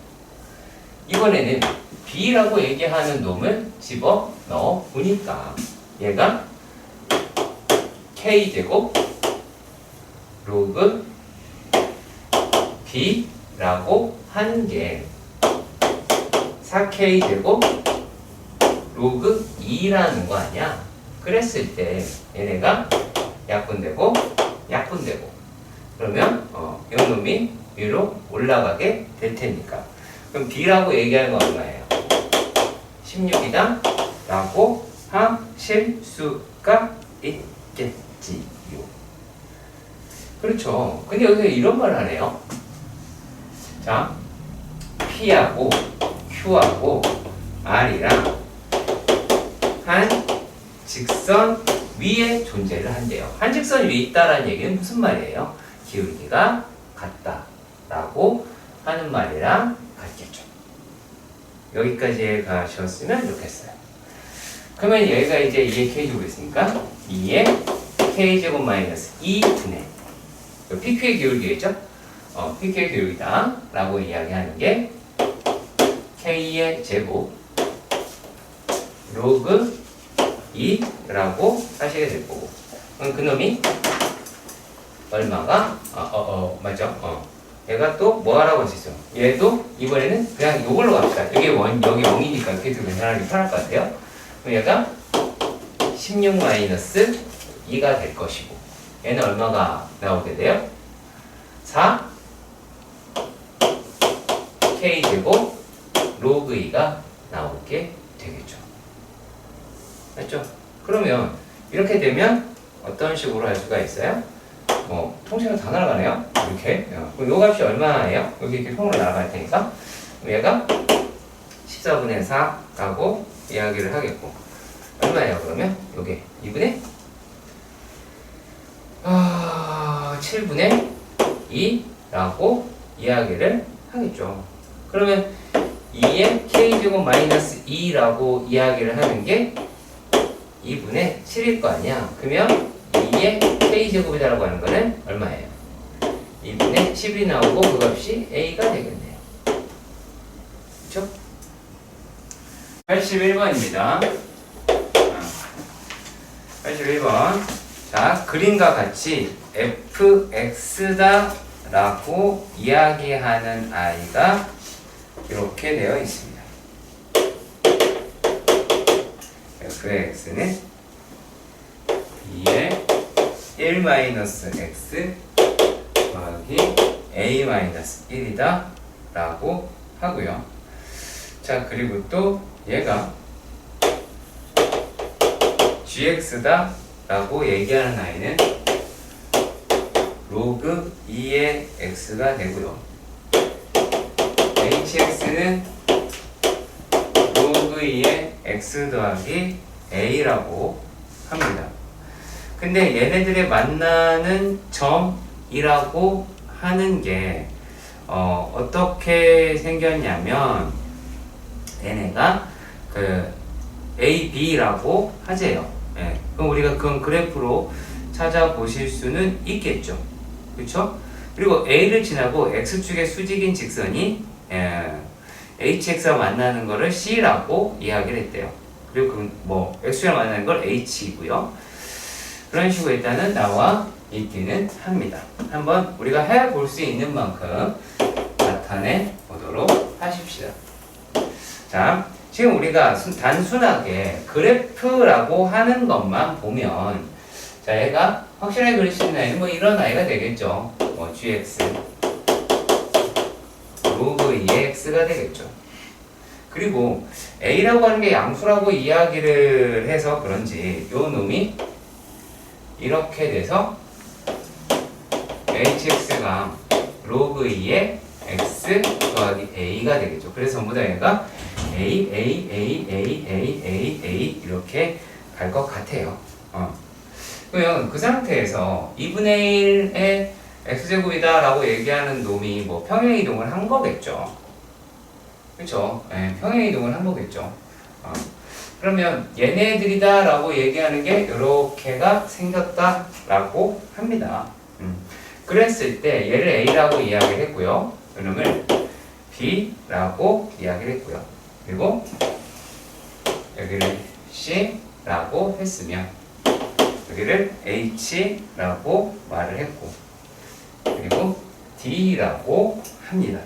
이번에는 B라고 얘기하는 놈을 집어 넣어 보니까 얘가 K제곱 로그 B라고 하는 게 4K제곱 로그 2라는 거 아니야? 그랬을 때 얘네가 약분되고 그러면 이놈이 위로 올라가게 될 테니까. 그럼 B라고 얘기하는 건 얼마예요? 16이다 라고 하실 수가 있겠지요. 그렇죠. 근데 여기서 이런 말을 하네요. 자, P하고 Q하고 R이랑 한 직선 위에 존재를 한대요. 한 직선 위에 있다라는 얘기는 무슨 말이에요? 기울기가 같다라고 하는 말이랑 같겠죠. 여기까지 가셨으면 좋겠어요. 그러면 여기가 이제 2의 k제곱 있으니까 2의 k제곱 마이너스 2분의 PQ의 기울기겠죠? PQ의 기울기다 라고 이야기하는 게 k의 제곱 로그 2라고 하시게 될 거고, 그럼 그놈이 얼마가 맞죠? 얘가 또 뭐 하라고 할 수 있어요? 얘도 이번에는 그냥 요걸로 갑시다. 여기 0이니까 이렇게 도 괜찮하기 편할 것 같아요. 그럼 얘가 16 마이너스 2가 될 것이고, 얘는 얼마가 나오게 돼요? 4 k제곱 로그 2가 나오게 되겠죠. 맞죠? 그러면 이렇게 되면 어떤 식으로 할 수가 있어요? 통째로 다 날아가네요. 이렇게. 그럼 요 값이 얼마예요? 여기 이렇게 통으로 날아갈 테니까. 그럼 얘가 14분의 4라고 이야기를 하겠고. 얼마예요, 그러면? 요게 2분의 7분의 2라고 이야기를 하겠죠. 그러면 2의 k제곱 마이너스 2라고 이야기를 하는 게 2분의 7일 거 아니야. 그러면 2의 k제곱이라고 하는 거는 얼마예요? 2분의 10이 나오고 그 값이 a가 되겠네요. 그렇죠? 81번입니다. 81번. 자, 그림과 같이 fx다 라고 이야기하는 아이가 이렇게 되어 있습니다. fx는 2의 1-x 더하기 a-1이다 라고 하고요. 자, 그리고 또 얘가 gx다 라고 얘기하는 아이는 로그 2의 x가 되고요. hx는 로그 2의 x 더하기 a라고 합니다. 근데 얘네들의 만나는 점이라고 하는 게 어떻게 생겼냐면 얘네가 그 a, b라고 하재요. 예. 그럼 우리가 그건 그래프로 찾아보실 수는 있겠죠. 그렇죠? 그리고 a를 지나고 x축의 수직인 직선이 hx와 만나는 거를 c라고 이야기를 했대요. 그리고 그 x랑 만나는 걸 h이고요. 그런 식으로 일단은 나와 있기는 합니다. 한번 우리가 해볼 수 있는 만큼 나타내 보도록 하십시다. 자, 지금 우리가 단순하게 그래프라고 하는 것만 보면, 자, 얘가 확실하게 그릴 수 있는 아이는 뭐 이런 아이가 되겠죠. gx 로그 2x가 되겠죠. 그리고 a라고 하는 게 양수라고 이야기를 해서 그런지 요 놈이 이렇게 돼서 hx가 로그 2의 x 더하기 a가 되겠죠. 그래서 전부 다 얘가 a 이렇게 갈 것 같아요. 그러면 그 상태에서 2분의 1의 x제곱이다 라고 얘기하는 놈이 뭐 평행이동을 한 거겠죠. 그렇죠? 네, 평행이동을 한 거겠죠. 그러면 얘네들이다 라고 얘기하는 게 이렇게가 생겼다 라고 합니다. 그랬을 때 얘를 a라고 이야기를 했고요. 이놈을 b라고 이야기를 했고요. 그리고 여기를 c라고 했으면 여기를 h라고 말을 했고, 그리고 d라고 합니다.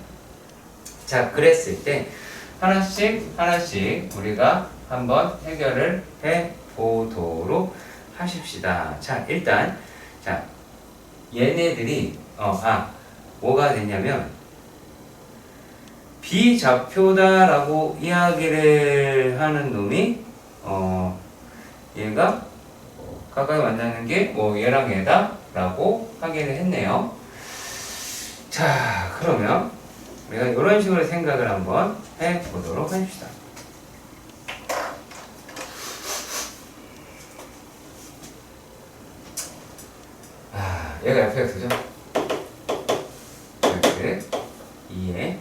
자, 그랬을 때 하나씩 우리가 한번 해결을 해 보도록 하십시다. 자, 일단 얘네들이 뭐가 됐냐면 비좌표다라고 이야기를 하는 놈이 얘가 가까이 만나는 게 뭐 얘랑 얘다라고 하기를 했네요. 자, 그러면 우리가 이런 식으로 생각을 한번 해보도록 합시다. 얘가 fx죠. x 2에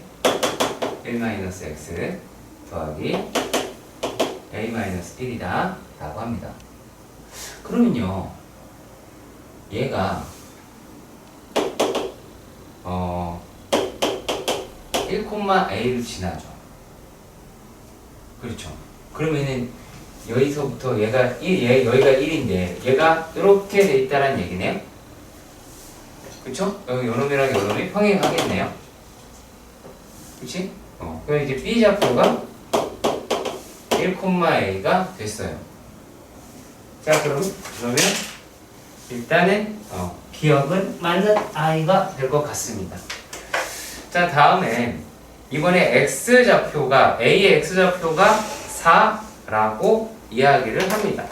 1-x 더하기 a-1이다 라고 합니다. 그러면요, 얘가 1,a를 지나죠. 그렇죠. 그러면은 여기서부터 얘가 여기가 1인데 얘가 이렇게 돼 있다는 얘기네요. 그쵸? 여기 요놈이랑 요놈이 평행하겠네요. 그치? 그럼 이제 B좌표가 1,a가 됐어요. 자, 그러면 일단은 기억은 맞는 I가 될 것 같습니다. 자, 다음에 이번에 X좌표가 A의 X좌표가 4라고 이야기를 합니다.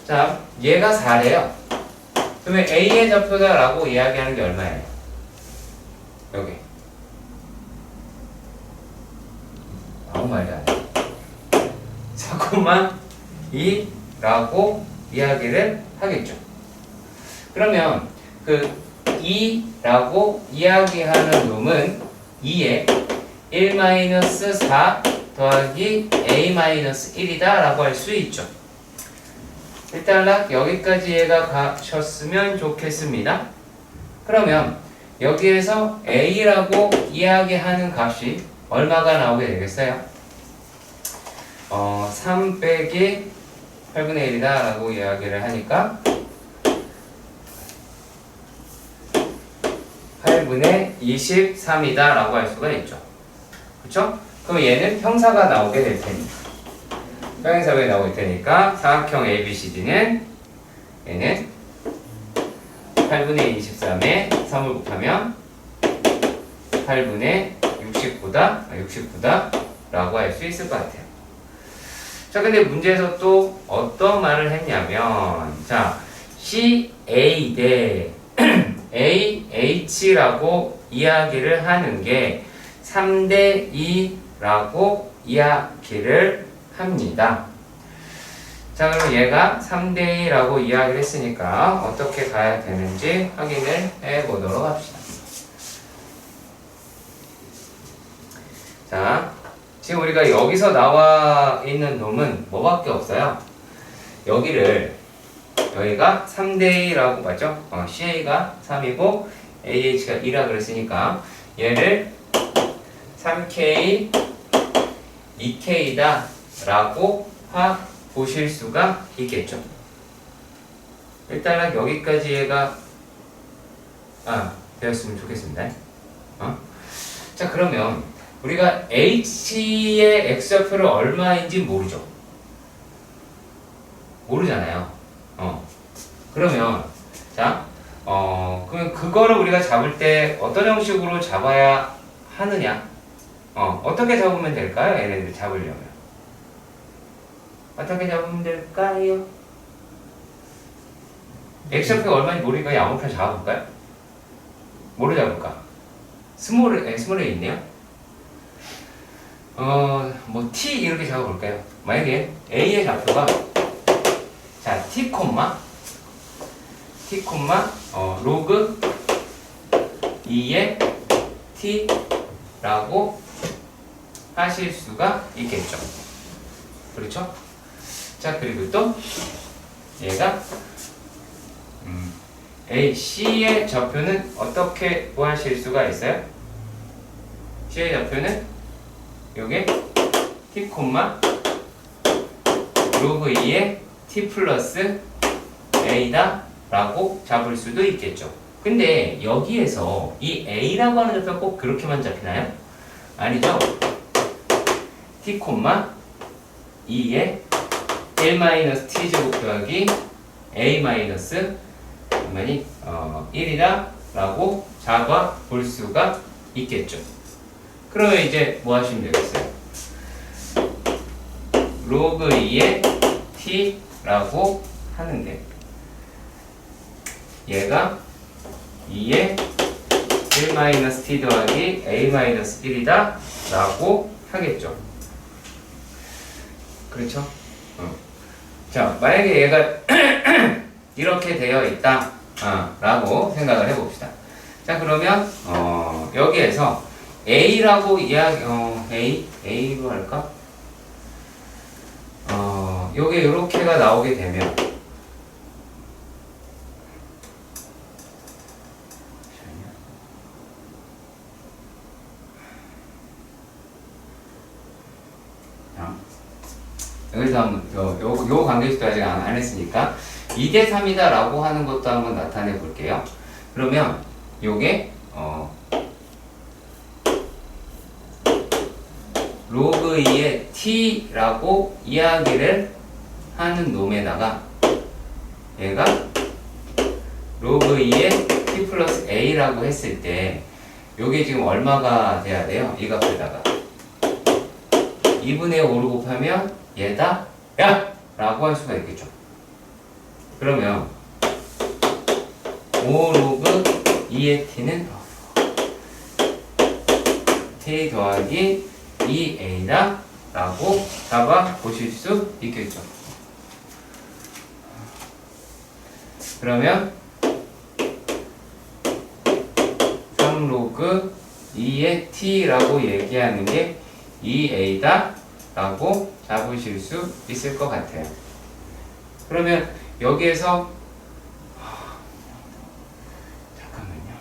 자, 얘가 4래요. 그러면 A의 좌표다라고 이야기하는 게 얼마예요? 여기. 아무 말도 안 해. 4,2라고 이야기를 하겠죠. 그러면 그 2라고 이야기하는 놈은 2에 1-4 더하기 a-1이다 라고 할 수 있죠. 일단 여기까지 얘가 가셨으면 좋겠습니다. 그러면 여기에서 a라고 이야기하는 값이 얼마가 나오게 되겠어요? 3 빼기 8분의 1이다 라고 이야기를 하니까 8분의 23이다 라고 할 수가 있죠. 그쵸? 그럼 얘는 형사가 나오게 될 테니까, 평행사가 나올 테니까 사각형 ABCD는 얘는 8분의 23에 3을 곱하면 8분의 69다 라고 할 수 있을 것 같아요. 자, 근데 문제에서 또 어떤 말을 했냐면, 자, CA 대 AH라고 이야기를 하는 게 3대 2라고 이야기를 합니다. 자, 그럼 얘가 3대 2라고 이야기를 했으니까 어떻게 가야 되는지 확인을 해 보도록 합시다. 자, 지금 우리가 여기서 나와 있는 놈은 뭐밖에 없어요. 여기가 3대 2라고 맞죠? CA가 3이고 AH가 2라 그랬으니까 얘를 3K, 2K다 라고 보실 수가 있겠죠. 일단 여기까지 얘가 되었으면 좋겠습니다. 자, 그러면 우리가 H의 X좌표를 얼마인지 모르잖아요. 그러면 자, 그러면 그거를 우리가 잡을 때 어떤 형식으로 잡아야 하느냐? 어떻게 잡으면 될까요? 얘네들 잡으려면 어떻게 잡으면 될까요? X좌표가 얼마인지 모르니까 양호편 잡아볼까요? 뭐로 잡을까? 스몰에 있네요. 뭐 T 이렇게 잡아볼까요? 만약에 A의 좌표가 자 T 로그 2의 T라고 하실 수가 있겠죠. 그렇죠? 자, 그리고 또 얘가 C의 좌표는 어떻게 구하실 수가 있어요? C의 좌표는 요게 T, 로그 2의 T 플러스 A다 라고 잡을 수도 있겠죠. 근데 여기에서 이 A라고 하는 좌표가 꼭 그렇게만 잡히나요? 아니죠. T, 2의 1-T제곱 더하기 A- 1이다 라고 잡아 볼 수가 있겠죠. 그러면 이제 뭐 하시면 되겠어요? 로그 2의 t라고 하는데 얘가 2의 1-t 더하기 a-1이다 라고 하겠죠. 그렇죠? 자, 만약에 얘가 이렇게 되어 있다 라고 생각을 해봅시다. 자, 그러면 여기에서 a라고 a로 할까? 요게 이렇게가 나오게 되면 여기서 한번 요 관계식도 아직 안 했으니까 2대 3이다 라고 하는 것도 한번 나타내 볼게요. 그러면 요게 로그 2의 t라고 이야기를 하는 놈에다가 얘가 로그 2의 t 플러스 a라고 했을 때 요게 지금 얼마가 돼야 돼요? 이 값에다가 2분의 5를 곱하면 얘다 야! 라고 할 수가 있겠죠. 그러면 5 로그 2의 t는 t 더하기 2a다 라고 잡아 보실 수 있겠죠. 그러면 3 로그 2의 t라고 얘기하는 게 2a다 라고 잡으실 수 있을 것 같아요. 그러면 여기에서 잠깐만요.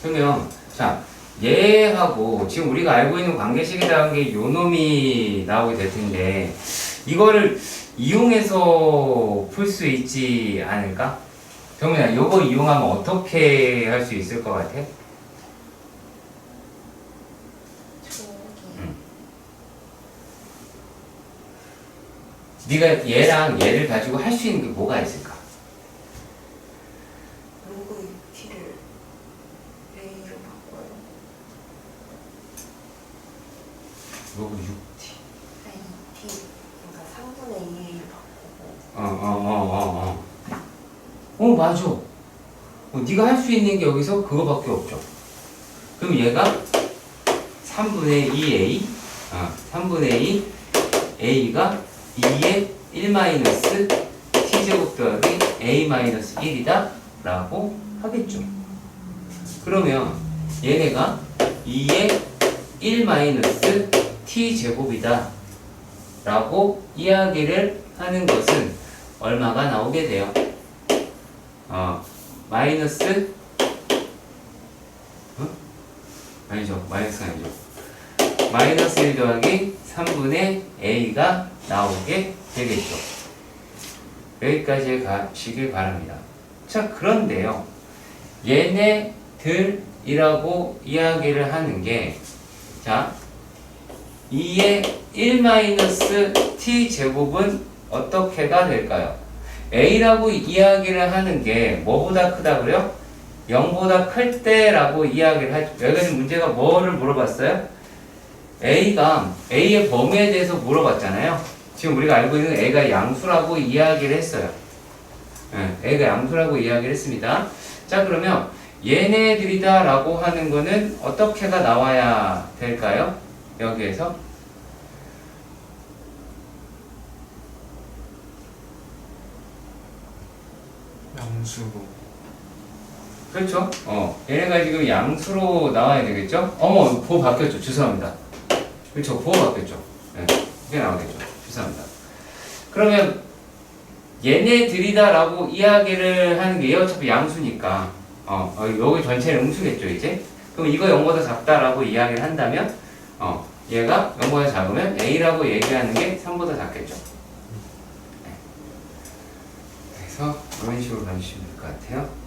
그러면 자, 얘하고 지금 우리가 알고 있는 관계식이라는 게 요 놈이 나오게 될 텐데 이거를 이용해서 풀 수 있지 않을까? 정민아, 요거 이용하면 어떻게 할 수 있을 것 같아? 네가 얘랑 얘를 가지고 할 수 있는 게 뭐가 있을까? 로그 6t를 a로 바꿔요. 로그 6t. 아니 2t 그러니까 3분의 2a를 바꾸고. 맞아. 네가 할 수 있는 게 여기서 그거밖에 없죠. 그럼 얘가 3분의 2a, 3분의 2 a가 2의 1-t제곱 더하기 a-1이다 라고 하겠죠. 그러면 얘네가 2의 1-t제곱이다 라고 이야기를 하는 것은 얼마가 나오게 돼요? 마이너스 아니죠. 마이너스가 아니죠. 마이너스 1 더하기 3분의 a가 나오게 되겠죠. 여기까지 가시길 바랍니다. 자, 그런데요. 얘네들이라고 이야기를 하는 게 자, 2의 1-t 제곱은 어떻게가 될까요? a라고 이야기를 하는 게 뭐보다 크다 그래요? 0보다 클 때라고 이야기를 하죠. 여기는 문제가 뭐를 물어봤어요? A의 범위에 대해서 물어봤잖아요. 지금 우리가 알고 있는 A가 양수라고 이야기를 했어요. A가 양수라고 이야기를 했습니다. 자, 그러면 얘네들이다 라고 하는 거는 어떻게가 나와야 될까요? 여기에서 양수로. 그렇죠? 얘네가 지금 양수로 나와야 되겠죠? 부호 바뀌었죠. 죄송합니다. 그렇죠. 부호 바뀌었죠. 네, 이게 나오겠죠. 죄송합니다. 그러면 얘네들이다 라고 이야기를 하는 게 얘 어차피 양수니까 여기 전체는 음수겠죠, 이제? 그럼 이거 0보다 작다라고 이야기를 한다면 얘가 0보다 작으면 A라고 얘기하는 게 3보다 작겠죠. 네. 그래서 이런 식으로 가주시면 될 것 같아요.